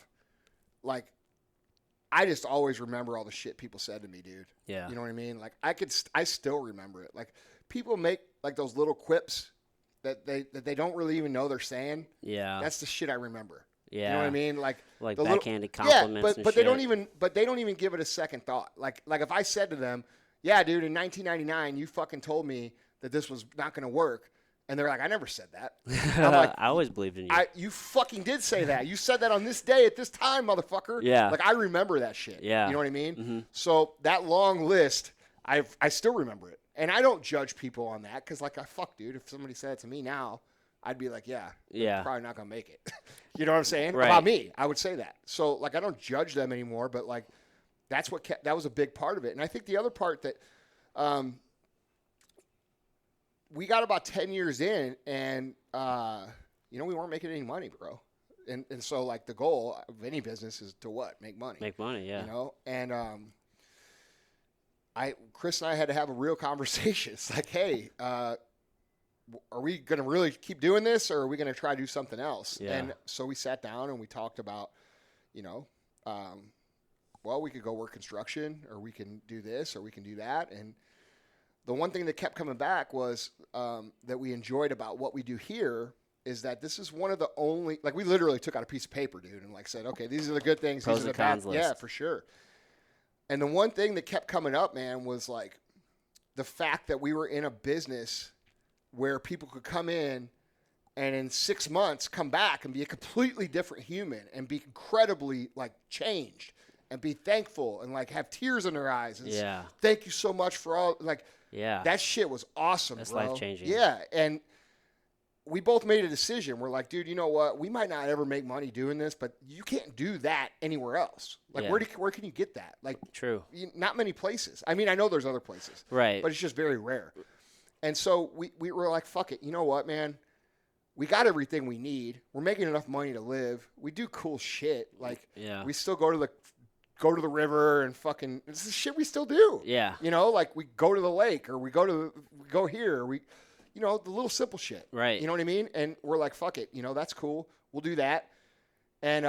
[SPEAKER 2] like, I just always remember all the shit people said to me, dude.
[SPEAKER 1] Yeah.
[SPEAKER 2] You know what I mean? Like, I still remember it. Like, people make, like, those little quips that they don't really even know they're saying. Yeah. That's the shit I remember. Yeah. You know what I mean? Like
[SPEAKER 1] backhanded compliments.
[SPEAKER 2] Yeah, but they don't even give it a second thought. Like if I said to them, yeah, dude, in 1999, you fucking told me that this was not going to work. And they're like, I never said that. I'm like,
[SPEAKER 1] I always believed in you.
[SPEAKER 2] You fucking did say that. You said that on this day at this time, motherfucker.
[SPEAKER 1] Yeah.
[SPEAKER 2] Like, I remember that shit.
[SPEAKER 1] Yeah.
[SPEAKER 2] You know what I mean?
[SPEAKER 1] Mm-hmm.
[SPEAKER 2] So that long list, I still remember it. And I don't judge people on that because, like, dude, if somebody said it to me now, I'd be like, yeah, probably not going to make it. You know what I'm saying?
[SPEAKER 1] Right.
[SPEAKER 2] About me, I would say that. So, like, I don't judge them anymore, but, like, that was a big part of it. And I think the other part that we got about 10 years in, and, you know, we weren't making any money, bro. And so, like, the goal of any business is to what? Make money.
[SPEAKER 1] Make money, yeah.
[SPEAKER 2] You know? And Chris and I had to have a real conversation. It's like, hey, are we going to really keep doing this, or are we going to try to do something else?
[SPEAKER 1] Yeah.
[SPEAKER 2] And so we sat down and we talked about, you know, well, we could go work construction, or we can do this, or we can do that. And the one thing that kept coming back was that we enjoyed about what we do here is that this is one of the only, like, we literally took out a piece of paper, dude, and, like, said, okay, these are the good things.
[SPEAKER 1] Pros
[SPEAKER 2] these are
[SPEAKER 1] and
[SPEAKER 2] the bad.
[SPEAKER 1] cons list.
[SPEAKER 2] Yeah, for sure. And the one thing that kept coming up, man, was, like, the fact that we were in a business where people could come in and in 6 months come back and be a completely different human and be incredibly like changed and be thankful and like have tears in their eyes and thank you so much for all like that shit was awesome.
[SPEAKER 1] That's
[SPEAKER 2] bro.
[SPEAKER 1] life-changing.
[SPEAKER 2] Yeah, and we both made a decision. We're like, dude, you know what? We might not ever make money doing this, but you can't do that anywhere else. Like, where can you get that? Like,
[SPEAKER 1] true.
[SPEAKER 2] Not many places. I mean, I know there's other places,
[SPEAKER 1] right?
[SPEAKER 2] But it's just very rare. And so we were like, fuck it. You know what, man? We got everything we need. We're making enough money to live. We do cool shit. Like, we still go to the river and fucking. This is shit we still do.
[SPEAKER 1] Yeah.
[SPEAKER 2] You know, like we go to the lake or we go here. Or you know, the little simple shit.
[SPEAKER 1] Right.
[SPEAKER 2] You know what I mean? And we're like, fuck it. You know, that's cool. We'll do that. And,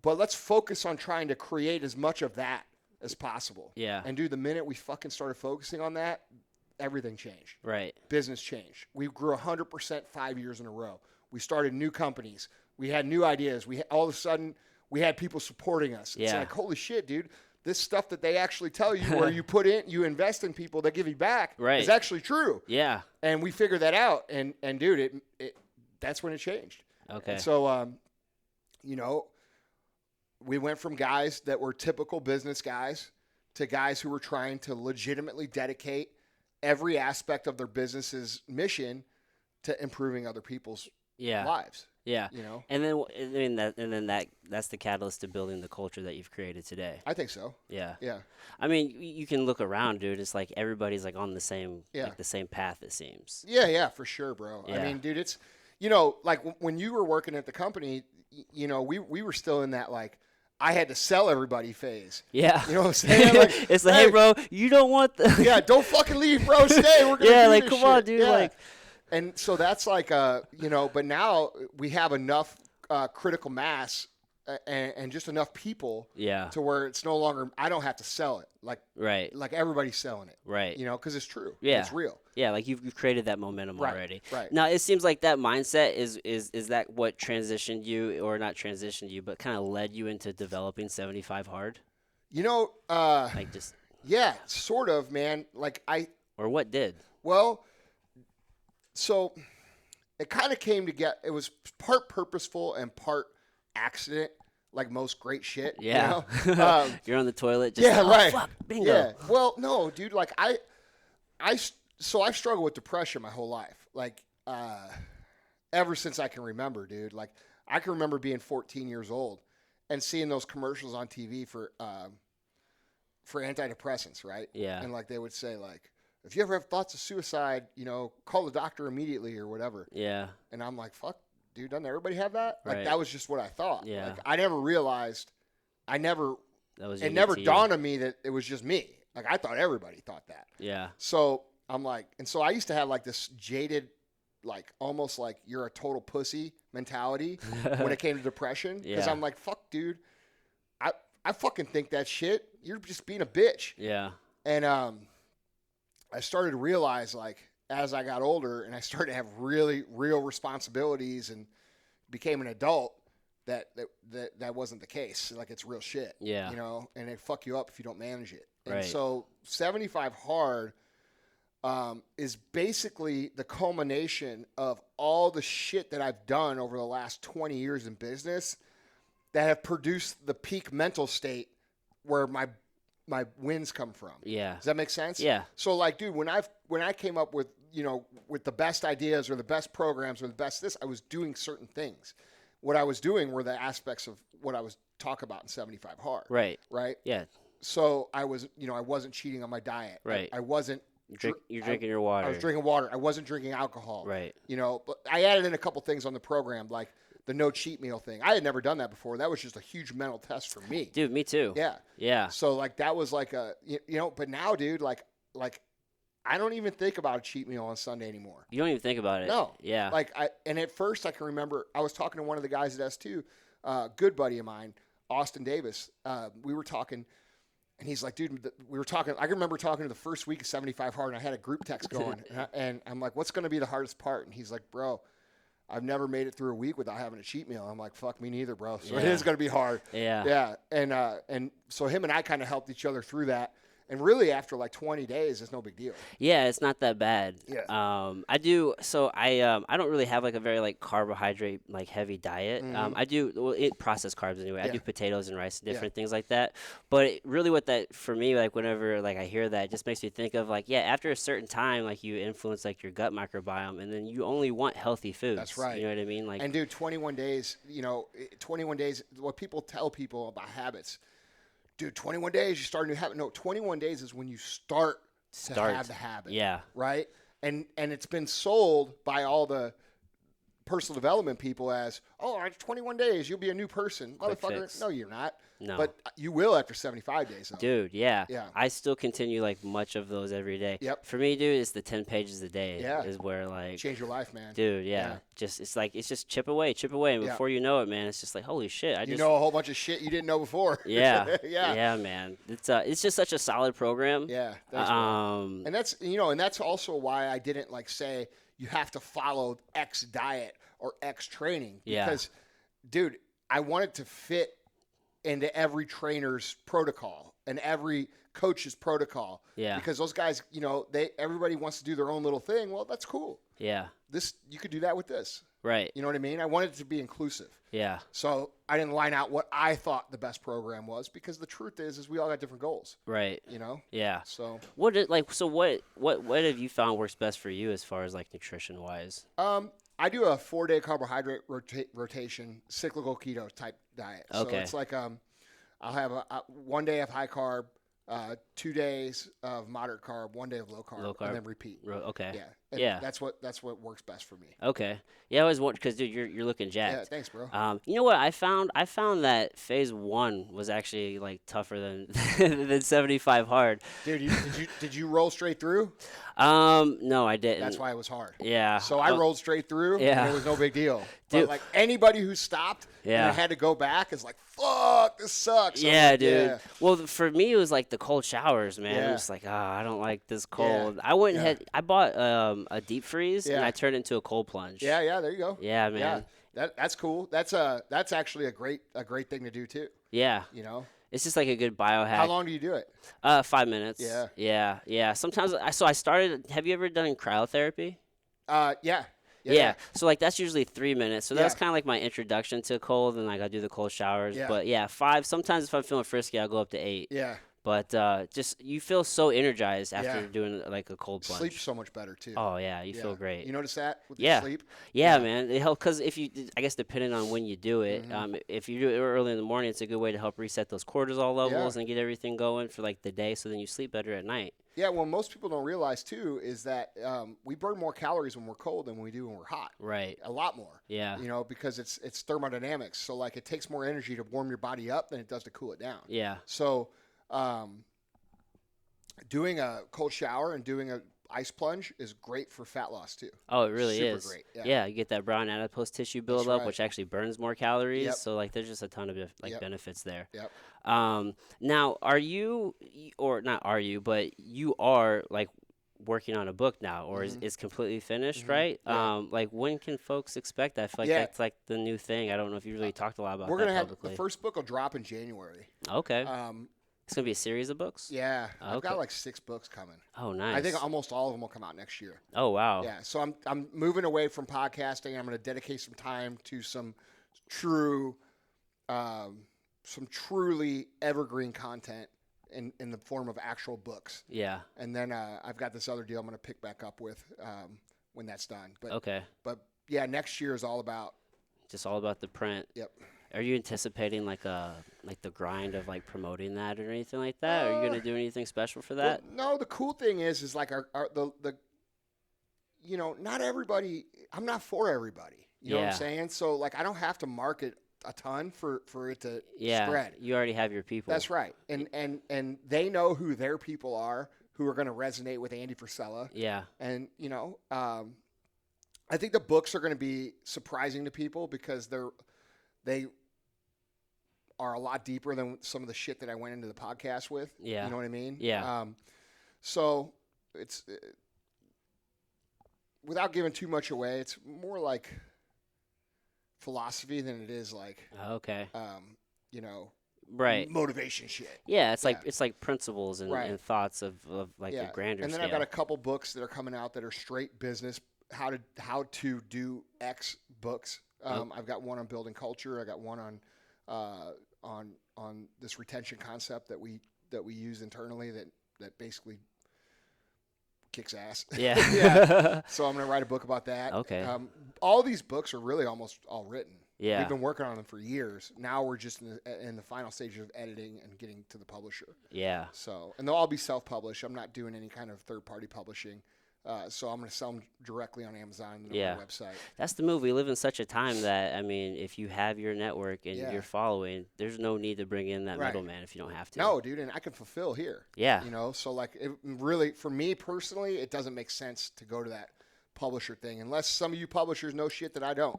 [SPEAKER 2] but let's focus on trying to create as much of that as possible.
[SPEAKER 1] Yeah.
[SPEAKER 2] And dude, the minute we fucking started focusing on that, everything changed.
[SPEAKER 1] Right.
[SPEAKER 2] Business changed. We grew 100% 5 years in a row. We started new companies. We had new ideas. All of a sudden, we had people supporting us. It's like, holy shit, dude. This stuff that they actually tell you where you invest in people that give you back is actually true.
[SPEAKER 1] Yeah.
[SPEAKER 2] And we figured that out. And dude, that's when it changed.
[SPEAKER 1] Okay.
[SPEAKER 2] And so, you know, we went from guys that were typical business guys to guys who were trying to legitimately dedicate every aspect of their business's mission to improving other people's lives.
[SPEAKER 1] Yeah.
[SPEAKER 2] You know?
[SPEAKER 1] And that's the catalyst to building the culture that you've created today.
[SPEAKER 2] I think so.
[SPEAKER 1] Yeah.
[SPEAKER 2] Yeah.
[SPEAKER 1] I mean, you can look around, dude. It's like everybody's like on the same like the same path, it seems.
[SPEAKER 2] Yeah, for sure, bro. Yeah. I mean, dude, it's you know, like when you were working at the company, you know, we were still in that like I had to sell everybody phase.
[SPEAKER 1] Yeah.
[SPEAKER 2] You know what I'm saying? Like,
[SPEAKER 1] it's like, hey, bro, you don't want the
[SPEAKER 2] yeah, don't fucking leave, bro. Stay. We're gonna do
[SPEAKER 1] like
[SPEAKER 2] this
[SPEAKER 1] come
[SPEAKER 2] shit.
[SPEAKER 1] on, dude.
[SPEAKER 2] Yeah.
[SPEAKER 1] Like
[SPEAKER 2] and so that's like you know, but now we have enough critical mass and just enough people to where it's no longer I don't have to sell it like everybody's selling it you know because it's true it's real
[SPEAKER 1] like you've created that momentum already
[SPEAKER 2] right
[SPEAKER 1] now. It seems like that mindset is that what transitioned you or not transitioned you but kind of led you into developing 75 Hard,
[SPEAKER 2] you know,
[SPEAKER 1] like just
[SPEAKER 2] sort of, man, like
[SPEAKER 1] or what did
[SPEAKER 2] so it kind of came together. It was part purposeful and part accident, like most great shit.
[SPEAKER 1] Yeah.
[SPEAKER 2] You know?
[SPEAKER 1] You're on the toilet. Just
[SPEAKER 2] right.
[SPEAKER 1] Fuck, bingo.
[SPEAKER 2] Yeah. Well, no, dude. Like I've struggled with depression my whole life. Like ever since I can remember, dude. Like I can remember being 14 years old and seeing those commercials on TV for antidepressants, right?
[SPEAKER 1] Yeah.
[SPEAKER 2] And like they would say like, if you ever have thoughts of suicide, you know, call the doctor immediately or whatever.
[SPEAKER 1] Yeah.
[SPEAKER 2] And I'm like, fuck, dude, doesn't everybody have that? Like, that was just what I thought.
[SPEAKER 1] Yeah.
[SPEAKER 2] Like, I never realized, it never dawned on me that it was just me. Like, I thought everybody thought that.
[SPEAKER 1] Yeah.
[SPEAKER 2] So I'm like, and so I used to have like this jaded, like almost like you're a total pussy mentality when it came to depression. Because I'm like, fuck, dude, I fucking think that shit. You're just being a bitch.
[SPEAKER 1] Yeah.
[SPEAKER 2] And, I started to realize, like, as I got older and I started to have really real responsibilities and became an adult, that wasn't the case. Like, it's real shit.
[SPEAKER 1] Yeah.
[SPEAKER 2] You know, and it fuck you up if you don't manage it. And
[SPEAKER 1] right.
[SPEAKER 2] so 75 Hard is basically the culmination of all the shit that I've done over the last 20 years in business that have produced the peak mental state where my wins come from.
[SPEAKER 1] Yeah.
[SPEAKER 2] Does that make sense?
[SPEAKER 1] Yeah.
[SPEAKER 2] So like, dude, when I came up with, you know, with the best ideas or the best programs or the best this, I was doing certain things. What I was doing were the aspects of what I was talking about in 75 Hard.
[SPEAKER 1] Right.
[SPEAKER 2] Right.
[SPEAKER 1] Yeah.
[SPEAKER 2] So I wasn't cheating on my diet.
[SPEAKER 1] Right.
[SPEAKER 2] I wasn't.
[SPEAKER 1] You're drinking your water.
[SPEAKER 2] I was drinking water. I wasn't drinking alcohol.
[SPEAKER 1] Right.
[SPEAKER 2] You know, but I added in a couple things on the program, like the no cheat meal thing. I had never done that before. That was just a huge mental test for me.
[SPEAKER 1] Dude, me too.
[SPEAKER 2] Yeah.
[SPEAKER 1] Yeah.
[SPEAKER 2] So like that was like but now, dude, like I don't even think about a cheat meal on Sunday anymore.
[SPEAKER 1] You don't even think about it.
[SPEAKER 2] No.
[SPEAKER 1] Yeah.
[SPEAKER 2] Like and at first I can remember I was talking to one of the guys at S2, good buddy of mine, Austin Davis. We were talking. And he's like, dude, we were talking. I can remember talking to the first week of 75 Hard, and I had a group text going. and I'm like, what's going to be the hardest part? And he's like, bro, I've never made it through a week without having a cheat meal. I'm like, fuck, me neither, bro. So it is going to be hard.
[SPEAKER 1] Yeah.
[SPEAKER 2] Yeah. And so him and I kind of helped each other through that. And really, after like 20 days, it's no big deal.
[SPEAKER 1] Yeah, it's not that bad.
[SPEAKER 2] Yeah.
[SPEAKER 1] I do. So I don't really have like a very like carbohydrate like heavy diet. I do processed carbs anyway. I
[SPEAKER 2] Yeah.
[SPEAKER 1] do potatoes and rice and
[SPEAKER 2] Yeah.
[SPEAKER 1] different things like that. But really, what that for me, like whenever like I hear that, it just makes me think of like after a certain time, like you influence like your gut microbiome, and then you only want healthy foods.
[SPEAKER 2] That's right.
[SPEAKER 1] You know what I mean? Like,
[SPEAKER 2] and dude, 21 days. 21 days. What people tell people about habits. Dude, 21 days, you start a new habit. No, 21 days is when you start to have the habit.
[SPEAKER 1] Yeah.
[SPEAKER 2] Right? And it's been sold by all the personal development people as, oh, after 21 days, you'll be a new person.
[SPEAKER 1] Quick
[SPEAKER 2] Motherfucker,
[SPEAKER 1] fix.
[SPEAKER 2] no, you're not.
[SPEAKER 1] No.
[SPEAKER 2] But you will after 75 days, though.
[SPEAKER 1] Dude, yeah.
[SPEAKER 2] Yeah.
[SPEAKER 1] I still continue like much of those every day.
[SPEAKER 2] Yep.
[SPEAKER 1] For me, dude, it's the 10 pages a day.
[SPEAKER 2] Yeah.
[SPEAKER 1] Is where like
[SPEAKER 2] Change your life, man.
[SPEAKER 1] dude, yeah. It's just chip away, and
[SPEAKER 2] Yeah.
[SPEAKER 1] before you know it, man, it's just like holy shit.
[SPEAKER 2] You know a whole bunch of shit you didn't know before.
[SPEAKER 1] Yeah.
[SPEAKER 2] Yeah.
[SPEAKER 1] Yeah, man. It's just such a solid program.
[SPEAKER 2] Yeah. Thanks, bro. And that's also why I didn't like say you have to follow X diet or X training.
[SPEAKER 1] Yeah.
[SPEAKER 2] Because, dude, I wanted to fit into every trainer's protocol and every coach's protocol.
[SPEAKER 1] Yeah.
[SPEAKER 2] Because those guys, everybody wants to do their own little thing. Well, that's cool.
[SPEAKER 1] Yeah.
[SPEAKER 2] You could do that with this.
[SPEAKER 1] Right.
[SPEAKER 2] You know what I mean? I wanted it to be inclusive.
[SPEAKER 1] Yeah.
[SPEAKER 2] So I didn't line out what I thought the best program was because the truth is we all got different goals.
[SPEAKER 1] Right. Yeah.
[SPEAKER 2] So
[SPEAKER 1] what have you found works best for you as far as like nutrition wise?
[SPEAKER 2] I do a 4-day carbohydrate rotation, cyclical keto type diet.
[SPEAKER 1] Okay.
[SPEAKER 2] So it's like I'll have a 1 day of high carb, 2 days of moderate carb, 1 day of low carb, and then repeat.
[SPEAKER 1] Okay.
[SPEAKER 2] Yeah. And
[SPEAKER 1] Yeah.
[SPEAKER 2] That's what works best for me.
[SPEAKER 1] Okay. Yeah, I always want because dude, you're looking jacked.
[SPEAKER 2] Yeah. Thanks, bro.
[SPEAKER 1] You know what I found? I found that phase 1 was actually like tougher than than 75 hard.
[SPEAKER 2] Dude, did you roll straight through?
[SPEAKER 1] No, I didn't.
[SPEAKER 2] That's why it was hard.
[SPEAKER 1] Yeah.
[SPEAKER 2] So I rolled straight through.
[SPEAKER 1] Yeah.
[SPEAKER 2] And it was no big deal.
[SPEAKER 1] Dude.
[SPEAKER 2] But like anybody who stopped and had to go back is like, fuck, this sucks.
[SPEAKER 1] Yeah,
[SPEAKER 2] like,
[SPEAKER 1] dude.
[SPEAKER 2] Yeah.
[SPEAKER 1] Well, for me, it was like the cold showers, man.
[SPEAKER 2] Yeah.
[SPEAKER 1] I'm just like, I don't like this cold. I went and I bought a deep freeze and I turned it into a cold plunge.
[SPEAKER 2] Yeah, there you go.
[SPEAKER 1] Yeah, man.
[SPEAKER 2] Yeah, that's cool. That's actually a great thing to do too.
[SPEAKER 1] Yeah. It's just like a good biohack.
[SPEAKER 2] How long do you do it?
[SPEAKER 1] 5 minutes. Yeah. Sometimes I started. Have you ever done cryotherapy?
[SPEAKER 2] Yeah.
[SPEAKER 1] So like that's usually 3 minutes. So that's kind of like my introduction to cold, and like I do the cold showers.
[SPEAKER 2] Yeah.
[SPEAKER 1] But 5. Sometimes if I'm feeling frisky, I'll go up to 8.
[SPEAKER 2] Yeah.
[SPEAKER 1] But just you feel so energized after doing like a cold plunge.
[SPEAKER 2] Sleep so much better too.
[SPEAKER 1] Oh yeah, you feel great.
[SPEAKER 2] You notice that with your sleep?
[SPEAKER 1] Yeah, man. It helps because I guess depending on when you do it, if you do it early in the morning, it's a good way to help reset those cortisol levels and get everything going for like the day, so then you sleep better at night.
[SPEAKER 2] Yeah, well, most people don't realize too is that we burn more calories when we're cold than we do when we're hot.
[SPEAKER 1] Right.
[SPEAKER 2] A lot more.
[SPEAKER 1] Yeah.
[SPEAKER 2] Because it's thermodynamics. So like it takes more energy to warm your body up than it does to cool it down.
[SPEAKER 1] Yeah.
[SPEAKER 2] So doing a cold shower and doing a ice plunge is great for fat loss too.
[SPEAKER 1] Oh, it really
[SPEAKER 2] Super
[SPEAKER 1] is.
[SPEAKER 2] Great.
[SPEAKER 1] Yeah, you get that brown adipose tissue buildup,
[SPEAKER 2] right.
[SPEAKER 1] which actually burns more calories.
[SPEAKER 2] Yep.
[SPEAKER 1] So like, there's just a ton of benefits there.
[SPEAKER 2] Yep.
[SPEAKER 1] Now, are you, or not are you, but you are like working on a book now, or is completely finished, right?
[SPEAKER 2] Yeah.
[SPEAKER 1] Like when can folks expect that? I feel like that's like the new thing. I don't know if you really talked a lot about
[SPEAKER 2] We're
[SPEAKER 1] that
[SPEAKER 2] gonna
[SPEAKER 1] publicly.
[SPEAKER 2] have the first book will drop in January.
[SPEAKER 1] Okay. It's going to be a series of books?
[SPEAKER 2] Yeah.
[SPEAKER 1] Okay.
[SPEAKER 2] I've got like 6 books coming.
[SPEAKER 1] Oh, nice.
[SPEAKER 2] I think almost all of them will come out next year.
[SPEAKER 1] Oh, wow.
[SPEAKER 2] Yeah. So I'm moving away from podcasting. I'm going to dedicate some time to some truly evergreen content in the form of actual books.
[SPEAKER 1] Yeah.
[SPEAKER 2] And then I've got this other deal I'm going to pick back up with when that's done. But,
[SPEAKER 1] okay.
[SPEAKER 2] But yeah, next year is all about.
[SPEAKER 1] Just all about the print.
[SPEAKER 2] Yep.
[SPEAKER 1] Are you anticipating like the grind of like promoting that or anything like that? Are you going to do anything special for that?
[SPEAKER 2] Well, no, the cool thing is like the not everybody. I'm not for everybody. You know what I'm saying? So like I don't have to market a ton for it to spread.
[SPEAKER 1] You already have your people.
[SPEAKER 2] That's right, and they know who their people are who are going to resonate with Andy Frisella.
[SPEAKER 1] Yeah,
[SPEAKER 2] and I think the books are going to be surprising to people because they are a lot deeper than some of the shit that I went into the podcast with.
[SPEAKER 1] Yeah.
[SPEAKER 2] You know what I mean?
[SPEAKER 1] Yeah.
[SPEAKER 2] So it's without giving too much away, it's more like philosophy than it is like,
[SPEAKER 1] okay.
[SPEAKER 2] motivation shit.
[SPEAKER 1] Yeah, it's like principles and thoughts of like a grander
[SPEAKER 2] And then
[SPEAKER 1] scale.
[SPEAKER 2] I've got a couple books that are coming out that are straight business, how to do X books. I've got one on building culture. I got one on this retention concept that we use internally that basically kicks ass.
[SPEAKER 1] Yeah.
[SPEAKER 2] So I'm going to write a book about that.
[SPEAKER 1] Okay.
[SPEAKER 2] All these books are really almost all written.
[SPEAKER 1] Yeah.
[SPEAKER 2] We've been working on them for years. Now we're just in the final stages of editing and getting to the publisher.
[SPEAKER 1] Yeah.
[SPEAKER 2] So, and they'll all be self-published. I'm not doing any kind of third-party publishing. So I'm going to sell them directly on Amazon and on my website.
[SPEAKER 1] That's the move. We live in such a time that, I mean, if you have your network and you're following, there's no need to bring in that middleman if you don't have to.
[SPEAKER 2] No, dude, and I can fulfill here.
[SPEAKER 1] Yeah.
[SPEAKER 2] You know, so like it really, for me personally, it doesn't make sense to go to that publisher thing unless some of you publishers know shit that I don't.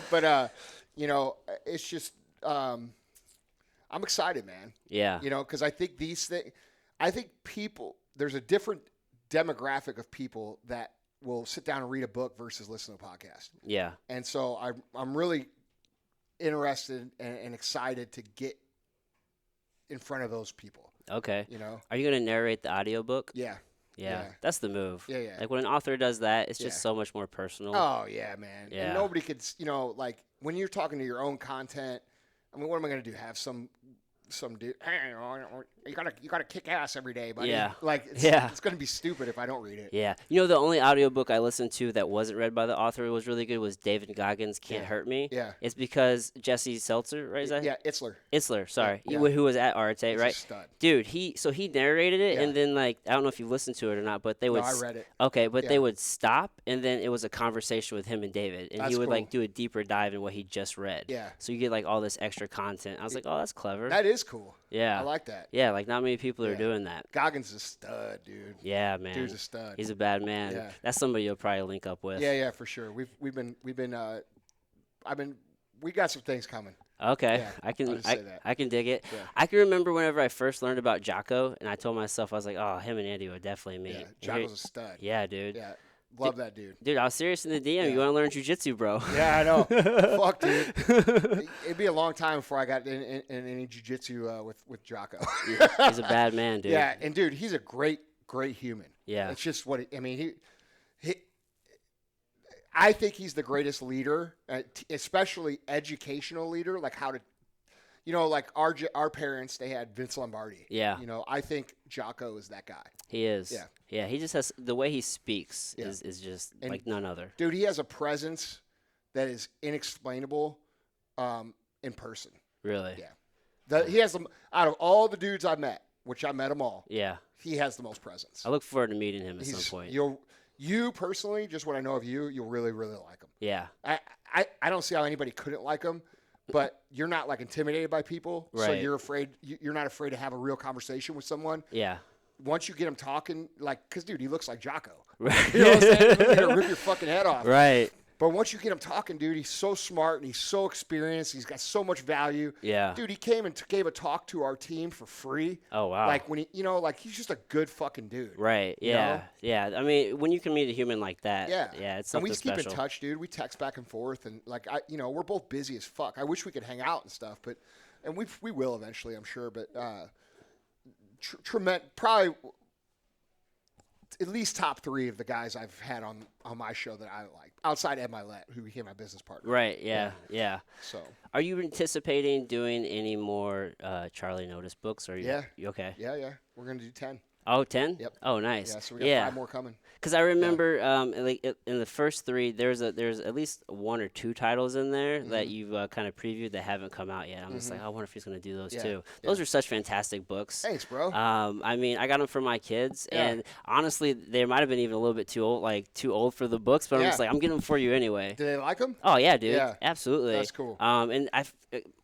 [SPEAKER 2] But, you know, it's just, I'm excited, man.
[SPEAKER 1] Yeah.
[SPEAKER 2] You know, because I think people, there's a different demographic of people that will sit down and read a book versus listen to a podcast.
[SPEAKER 1] Yeah.
[SPEAKER 2] And so I'm really interested and excited to get in front of those people.
[SPEAKER 1] Okay.
[SPEAKER 2] You know?
[SPEAKER 1] Are you going to narrate the audiobook?
[SPEAKER 2] Yeah.
[SPEAKER 1] Yeah. That's the move.
[SPEAKER 2] Yeah.
[SPEAKER 1] Like when an author does that, it's just so much more personal.
[SPEAKER 2] Oh, yeah, man.
[SPEAKER 1] Yeah.
[SPEAKER 2] And nobody could, you know, like when you're talking to your own content, I mean, what am I going to do? Have some dude, hey, you gotta kick ass every day, buddy.
[SPEAKER 1] Yeah.
[SPEAKER 2] Like, it's going to be stupid if I don't read it.
[SPEAKER 1] Yeah. You know, the only audiobook I listened to that wasn't read by the author was really good was David Goggins' Can't Hurt Me.
[SPEAKER 2] Yeah.
[SPEAKER 1] It's because Jesse Seltzer, right? Is that?
[SPEAKER 2] Yeah, Itzler.
[SPEAKER 1] Itzler, sorry.
[SPEAKER 2] Yeah.
[SPEAKER 1] Who was at Arete,
[SPEAKER 2] He's
[SPEAKER 1] right?
[SPEAKER 2] a stud.
[SPEAKER 1] Dude, he narrated it, and then, like, I don't know if you listened to it or not, but they would...
[SPEAKER 2] No, I read it.
[SPEAKER 1] Okay, but they would stop, and then it was a conversation with him and David, and he would, like, do a deeper dive in what he just read.
[SPEAKER 2] Yeah.
[SPEAKER 1] So you get, like, all this extra content. I was like, oh, that's clever.
[SPEAKER 2] That is cool.
[SPEAKER 1] Yeah.
[SPEAKER 2] I like that.
[SPEAKER 1] Yeah, like, not many people are doing that.
[SPEAKER 2] Goggins is a stud, dude.
[SPEAKER 1] Yeah, man.
[SPEAKER 2] Dude's a stud.
[SPEAKER 1] He's a bad man.
[SPEAKER 2] Yeah.
[SPEAKER 1] That's somebody you'll probably link up with.
[SPEAKER 2] Yeah, for sure. We got some things coming.
[SPEAKER 1] Okay,
[SPEAKER 2] Yeah,
[SPEAKER 1] I can
[SPEAKER 2] say that.
[SPEAKER 1] I can dig it.
[SPEAKER 2] Yeah.
[SPEAKER 1] I can remember whenever I first learned about Jocko, and I told myself, I was like, oh, him and Andy would definitely meet.
[SPEAKER 2] Yeah, Jocko's a stud.
[SPEAKER 1] Yeah, dude.
[SPEAKER 2] Yeah, love that dude.
[SPEAKER 1] Dude, I was serious in the DM. You want to learn jiu-jitsu, bro?
[SPEAKER 2] Yeah, I know. Fuck, dude. It'd be a long time before I got in any jiu-jitsu with Jocko.
[SPEAKER 1] He's a bad man, dude.
[SPEAKER 2] Yeah, and dude, he's a great human.
[SPEAKER 1] Yeah.
[SPEAKER 2] It's just I think he's the greatest leader, especially educational leader, like how to, you know, like our parents, they had Vince Lombardi.
[SPEAKER 1] Yeah.
[SPEAKER 2] You know, I think Jocko is that guy.
[SPEAKER 1] He is.
[SPEAKER 2] Yeah.
[SPEAKER 1] Yeah, he just has, the way he speaks is just like none other.
[SPEAKER 2] Dude, he has a presence that is inexplainable in person.
[SPEAKER 1] Really?
[SPEAKER 2] Yeah. He has them, out of all the dudes I've met, which I met them all.
[SPEAKER 1] Yeah.
[SPEAKER 2] He has the most presence.
[SPEAKER 1] I look forward to meeting him at some point.
[SPEAKER 2] You personally, just what I know of you, you'll really, really like him.
[SPEAKER 1] Yeah.
[SPEAKER 2] I don't see how anybody couldn't like him, but you're not like intimidated by people, so you're not afraid to have a real conversation with someone.
[SPEAKER 1] Yeah.
[SPEAKER 2] Once you get him talking, like, because dude, he looks like Jocko.
[SPEAKER 1] Right.
[SPEAKER 2] You know what I'm saying? He's gonna rip your fucking head off.
[SPEAKER 1] Right.
[SPEAKER 2] But once you get him talking, dude, he's so smart and he's so experienced. He's got so much value.
[SPEAKER 1] Yeah.
[SPEAKER 2] Dude, he came and gave a talk to our team for free.
[SPEAKER 1] Oh, wow.
[SPEAKER 2] Like when he's just a good fucking dude.
[SPEAKER 1] Right. Yeah. Yeah. I mean, when you can meet a human like that.
[SPEAKER 2] Yeah.
[SPEAKER 1] Yeah. It's
[SPEAKER 2] and
[SPEAKER 1] something
[SPEAKER 2] we
[SPEAKER 1] special.
[SPEAKER 2] keep in touch, dude. We text back and forth, and like we're both busy as fuck. I wish we could hang out and stuff, and we will eventually, I'm sure. But probably at least top 3 of the guys I've had on my show that I like, outside Ed Mylett, who became my business partner.
[SPEAKER 1] Right, yeah.
[SPEAKER 2] So,
[SPEAKER 1] are you anticipating doing any more Charlie Notice books? Or are you okay?
[SPEAKER 2] Yeah. We're going to do 10.
[SPEAKER 1] Oh, 10?
[SPEAKER 2] Yep.
[SPEAKER 1] Oh, nice.
[SPEAKER 2] Yeah, so we got 5 more coming.
[SPEAKER 1] Because I remember like in the first 3, there's at least 1 or 2 titles in there that you've kind of previewed that haven't come out yet. I'm just like, I wonder if he's going to do those too. Those are such fantastic books.
[SPEAKER 2] Thanks, bro.
[SPEAKER 1] I mean, I got them for my kids, and honestly, they might have been even a little bit too old for the books, but I'm just like, I'm getting them for you anyway.
[SPEAKER 2] Do they like them?
[SPEAKER 1] Oh yeah, dude.
[SPEAKER 2] Yeah.
[SPEAKER 1] Absolutely.
[SPEAKER 2] That's cool.
[SPEAKER 1] And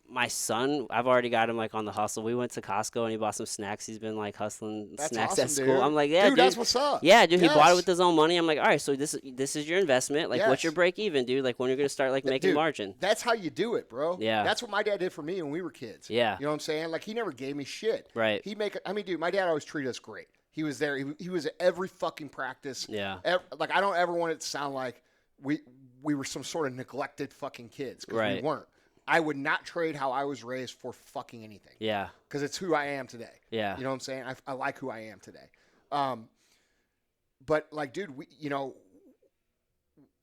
[SPEAKER 1] my son, I've already got him like on the hustle. We went to Costco and he bought some snacks. He's been like hustling snacks
[SPEAKER 2] awesome,
[SPEAKER 1] at school.
[SPEAKER 2] dude.
[SPEAKER 1] I'm like, yeah, dude,
[SPEAKER 2] that's what's up.
[SPEAKER 1] Yeah, dude, he bought it
[SPEAKER 2] Yes.
[SPEAKER 1] with his own money. I'm like, all right, so this is your investment. Like, what's your break even, dude? Like, when you're gonna start like making
[SPEAKER 2] Dude,
[SPEAKER 1] margin?
[SPEAKER 2] That's how you do it, bro.
[SPEAKER 1] Yeah.
[SPEAKER 2] That's what my dad did for me when we were kids.
[SPEAKER 1] Yeah.
[SPEAKER 2] You know what I'm saying? Like, he never gave me shit.
[SPEAKER 1] Right.
[SPEAKER 2] Dude, my dad always treated us great. He was there. He was at every fucking practice.
[SPEAKER 1] Yeah.
[SPEAKER 2] Like, I don't ever want it to sound like we were some sort of neglected fucking kids, because we weren't. I would not trade how I was raised for fucking anything.
[SPEAKER 1] Yeah.
[SPEAKER 2] Because it's who I am today.
[SPEAKER 1] Yeah.
[SPEAKER 2] You know what I'm saying? I like who I am today. But like, dude,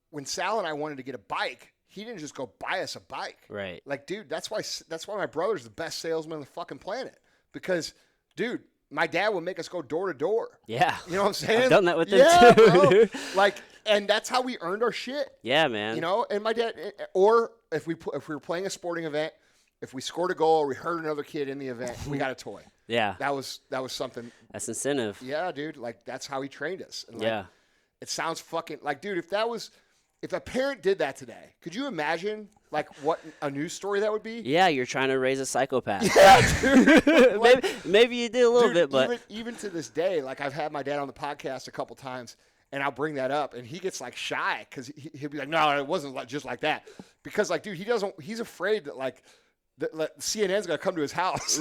[SPEAKER 2] when Sal and I wanted to get a bike, he didn't just go buy us a bike.
[SPEAKER 1] Right.
[SPEAKER 2] Like, dude, that's why my brother's the best salesman on the fucking planet. Because, dude, my dad would make us go door to door.
[SPEAKER 1] Yeah.
[SPEAKER 2] You know what I'm saying?
[SPEAKER 1] I've done that with them too,
[SPEAKER 2] bro.
[SPEAKER 1] dude.
[SPEAKER 2] Like, and that's how we earned our shit.
[SPEAKER 1] Yeah, man.
[SPEAKER 2] You know, and my dad, or if we were playing a sporting event, if we scored a goal or we hurt another kid in the event, we got a toy.
[SPEAKER 1] Yeah.
[SPEAKER 2] That was something.
[SPEAKER 1] That's incentive.
[SPEAKER 2] Yeah, dude. Like, that's how he trained us. And like,
[SPEAKER 1] Yeah.
[SPEAKER 2] it sounds fucking like, dude, if a parent did that today, could you imagine like what a news story that would be?
[SPEAKER 1] Yeah, you're trying to raise a psychopath.
[SPEAKER 2] Yeah, dude. Like,
[SPEAKER 1] maybe you did a little
[SPEAKER 2] dude,
[SPEAKER 1] bit, but
[SPEAKER 2] even to this day, like I've had my dad on the podcast a couple times, and I'll bring that up, and he gets like shy because he'll be like, "No, it wasn't just like that," because like, dude, he's afraid that like CNN's gonna come to his house.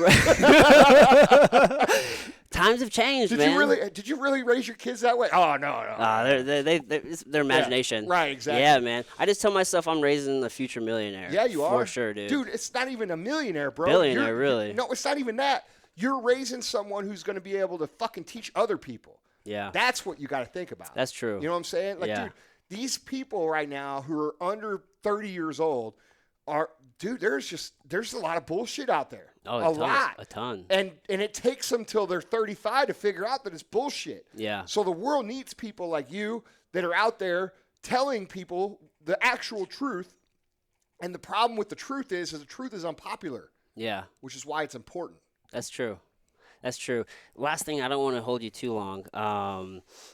[SPEAKER 1] Times have changed, man.
[SPEAKER 2] Did you really raise your kids that way? Oh no.
[SPEAKER 1] It's their imagination.
[SPEAKER 2] Yeah, right, exactly.
[SPEAKER 1] Yeah, man. I just tell myself I'm raising a future millionaire.
[SPEAKER 2] Yeah, you are.
[SPEAKER 1] For sure, dude.
[SPEAKER 2] Dude, it's not even a millionaire, bro.
[SPEAKER 1] Billionaire, really.
[SPEAKER 2] No, it's not even that. You're raising someone who's going to be able to fucking teach other people.
[SPEAKER 1] Yeah.
[SPEAKER 2] That's what you got to think about.
[SPEAKER 1] That's true.
[SPEAKER 2] You know what I'm saying? Like,
[SPEAKER 1] Yeah.
[SPEAKER 2] dude, these people right now who are under 30 years old there's a lot of bullshit out there.
[SPEAKER 1] Oh,
[SPEAKER 2] a
[SPEAKER 1] ton.
[SPEAKER 2] And it takes them till they're 35 to figure out that it's bullshit.
[SPEAKER 1] Yeah.
[SPEAKER 2] So the world needs people like you that are out there telling people the actual truth. And the problem with the truth is the truth is unpopular.
[SPEAKER 1] Yeah.
[SPEAKER 2] Which is why it's important.
[SPEAKER 1] That's true. That's true. Last thing, I don't want to hold you too long.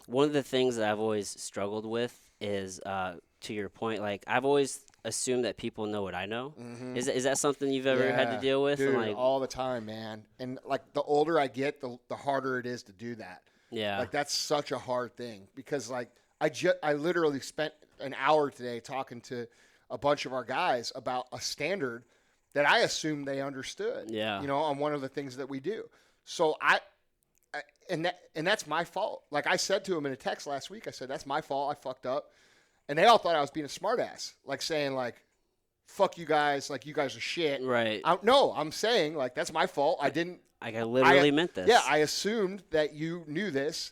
[SPEAKER 1] One of the things that I've always struggled with is, to your point, like I've always assumed that people know what I know. Mm-hmm. Is that something you've ever had to deal with?
[SPEAKER 2] Dude,
[SPEAKER 1] and like,
[SPEAKER 2] all the time, man. And like the older I get, the harder it is to do that.
[SPEAKER 1] Yeah.
[SPEAKER 2] Like that's such a hard thing because like I literally spent an hour today talking to a bunch of our guys about a standard that I assumed they understood.
[SPEAKER 1] Yeah.
[SPEAKER 2] You know, on one of the things that we do. So and that's my fault. Like I said to him in a text last week, I said, that's my fault. I fucked up. And they all thought I was being a smartass, like saying like, fuck you guys, like you guys are shit.
[SPEAKER 1] Right.
[SPEAKER 2] No, I'm saying like, that's my fault. I didn't.
[SPEAKER 1] Like I literally meant this.
[SPEAKER 2] Yeah, I assumed that you knew this.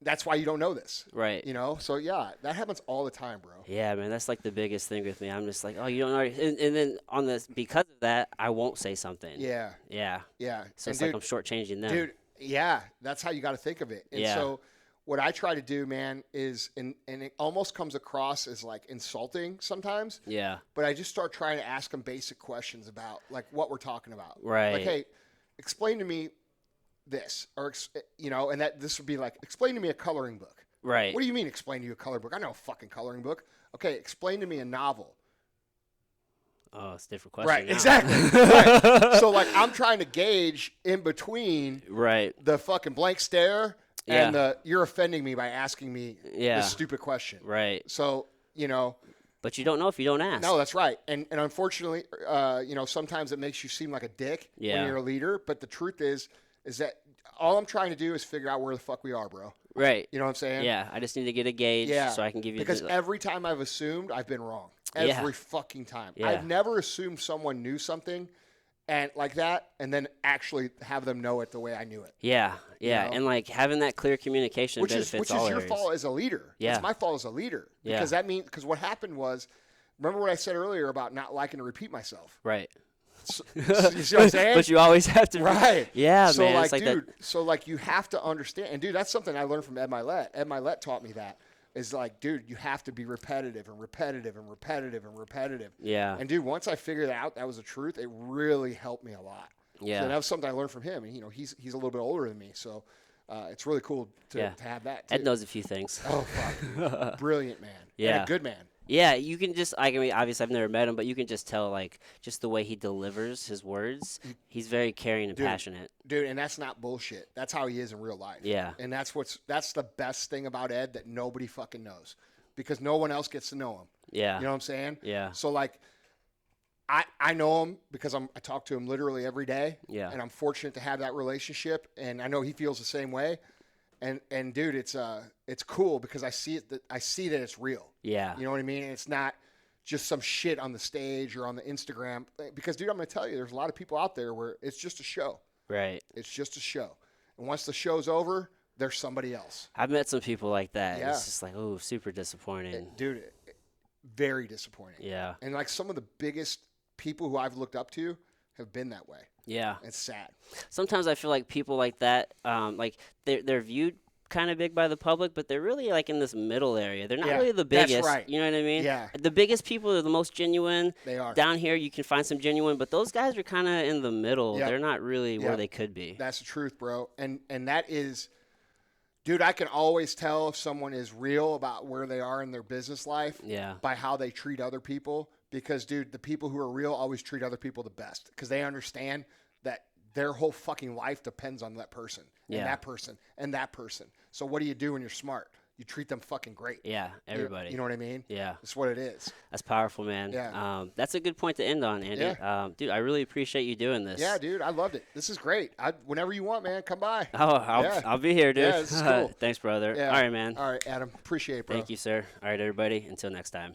[SPEAKER 2] That's why you don't know this.
[SPEAKER 1] Right.
[SPEAKER 2] You know? So yeah, that happens all the time, bro.
[SPEAKER 1] Yeah, man, that's like the biggest thing with me. I'm just like, oh, you don't know. And then on this, because of that, I won't say something.
[SPEAKER 2] Yeah.
[SPEAKER 1] Yeah.
[SPEAKER 2] Yeah.
[SPEAKER 1] So it's like I'm shortchanging them.
[SPEAKER 2] Dude, yeah, that's how you got to think of it. And
[SPEAKER 1] Yeah.
[SPEAKER 2] so what I try to do, man, is, and it almost comes across as like insulting sometimes.
[SPEAKER 1] Yeah.
[SPEAKER 2] But I just start trying to ask them basic questions about like what we're talking about.
[SPEAKER 1] Right.
[SPEAKER 2] Like, hey, explain to me this, or you know, and that this would be like, explain to me a coloring book.
[SPEAKER 1] Right.
[SPEAKER 2] What do you mean explain to you a coloring book? I know a fucking coloring book. Okay, explain to me a novel.
[SPEAKER 1] Oh, it's a different question.
[SPEAKER 2] Right,
[SPEAKER 1] now.
[SPEAKER 2] exactly. Right. So like I'm trying to gauge in between the fucking blank stare and the you're offending me by asking me this stupid question.
[SPEAKER 1] Right.
[SPEAKER 2] So, you know.
[SPEAKER 1] But you don't know if you don't ask.
[SPEAKER 2] No, that's right. And unfortunately, you know, sometimes it makes you seem like a dick when you're a leader. But the truth is that all I'm trying to do is figure out where the fuck we are, bro.
[SPEAKER 1] Right.
[SPEAKER 2] You know what I'm saying?
[SPEAKER 1] Yeah. I just need to get a gauge so I can give you
[SPEAKER 2] because every time I've assumed, I've been wrong. Every fucking time.
[SPEAKER 1] Yeah.
[SPEAKER 2] I've never assumed someone knew something and like that and then actually have them know it the way I knew it.
[SPEAKER 1] Yeah. Yeah.
[SPEAKER 2] You know?
[SPEAKER 1] And like having that clear communication benefits all
[SPEAKER 2] Which is your
[SPEAKER 1] areas.
[SPEAKER 2] fault as a leader.
[SPEAKER 1] Yeah.
[SPEAKER 2] It's my fault as a leader. Because that means, because what happened was, remember what I said earlier about not liking to repeat myself?
[SPEAKER 1] Right.
[SPEAKER 2] So, you see what I'm saying?
[SPEAKER 1] But you always have to.
[SPEAKER 2] Right.
[SPEAKER 1] Yeah,
[SPEAKER 2] so
[SPEAKER 1] man.
[SPEAKER 2] Like,
[SPEAKER 1] it's like
[SPEAKER 2] dude,
[SPEAKER 1] that.
[SPEAKER 2] so like you have to understand. And dude, that's something I learned from Ed Mylett. Ed Mylett taught me that. Is like, dude, you have to be repetitive and repetitive and repetitive and repetitive.
[SPEAKER 1] Yeah.
[SPEAKER 2] And dude, once I figured out that was the truth, it really helped me a lot.
[SPEAKER 1] Yeah.
[SPEAKER 2] So that was something I learned from him. And you know, he's a little bit older than me, so it's really cool to have that too.
[SPEAKER 1] Ed knows a few things.
[SPEAKER 2] Oh fuck, brilliant man.
[SPEAKER 1] Yeah.
[SPEAKER 2] And a good man.
[SPEAKER 1] Yeah, you can just, I mean, obviously I've never met him, but you can just tell, like, just the way he delivers his words. He's very caring and passionate.
[SPEAKER 2] Dude, and that's not bullshit. That's how he is in real life.
[SPEAKER 1] Yeah.
[SPEAKER 2] And that's the best thing about Ed that nobody fucking knows because no one else gets to know him.
[SPEAKER 1] Yeah.
[SPEAKER 2] You know what I'm saying?
[SPEAKER 1] Yeah.
[SPEAKER 2] So, like, I know him because I talk to him literally every day.
[SPEAKER 1] Yeah.
[SPEAKER 2] And I'm fortunate to have that relationship, and I know he feels the same way. And dude, it's cool because I see that it's real.
[SPEAKER 1] Yeah.
[SPEAKER 2] You know what I mean? And it's not just some shit on the stage or on the Instagram. Because, dude, I'm going to tell you, there's a lot of people out there where it's just a show.
[SPEAKER 1] Right.
[SPEAKER 2] It's just a show. And once the show's over, there's somebody else.
[SPEAKER 1] I've met some people like that.
[SPEAKER 2] Yeah.
[SPEAKER 1] It's just like, oh, super disappointing.
[SPEAKER 2] Dude, very disappointing.
[SPEAKER 1] Yeah.
[SPEAKER 2] And like some of the biggest people who I've looked up to have been that way.
[SPEAKER 1] Yeah.
[SPEAKER 2] It's sad.
[SPEAKER 1] Sometimes I feel like people like that, like they're viewed kind of big by the public, but they're really like in this middle area. They're not really the biggest.
[SPEAKER 2] That's right.
[SPEAKER 1] You know what I mean?
[SPEAKER 2] Yeah.
[SPEAKER 1] The biggest people are the most genuine.
[SPEAKER 2] They are.
[SPEAKER 1] Down here, you can find some genuine, but those guys are kind of in the middle.
[SPEAKER 2] Yep.
[SPEAKER 1] They're not really where
[SPEAKER 2] Yep.
[SPEAKER 1] they could be.
[SPEAKER 2] That's the truth, bro. And that is, dude, I can always tell if someone is real about where they are in their business life by how they treat other people. Because, dude, the people who are real always treat other people the best because they understand that their whole fucking life depends on that person and that person and that person. So what do you do when you're smart? You treat them fucking great.
[SPEAKER 1] Yeah, everybody.
[SPEAKER 2] You know what I mean?
[SPEAKER 1] Yeah.
[SPEAKER 2] That's what it is.
[SPEAKER 1] That's powerful, man.
[SPEAKER 2] Yeah.
[SPEAKER 1] That's a good point to end on, Andy.
[SPEAKER 2] Yeah.
[SPEAKER 1] Dude, I really appreciate you doing this.
[SPEAKER 2] Yeah, dude, I loved it. This is great. Whenever you want, man, come by.
[SPEAKER 1] Oh, I'll be here, dude.
[SPEAKER 2] Yeah, this is cool.
[SPEAKER 1] Thanks, brother.
[SPEAKER 2] Yeah.
[SPEAKER 1] All right, man.
[SPEAKER 2] All right, Adam. Appreciate it, bro.
[SPEAKER 1] Thank you, sir. All right, everybody. Until next time.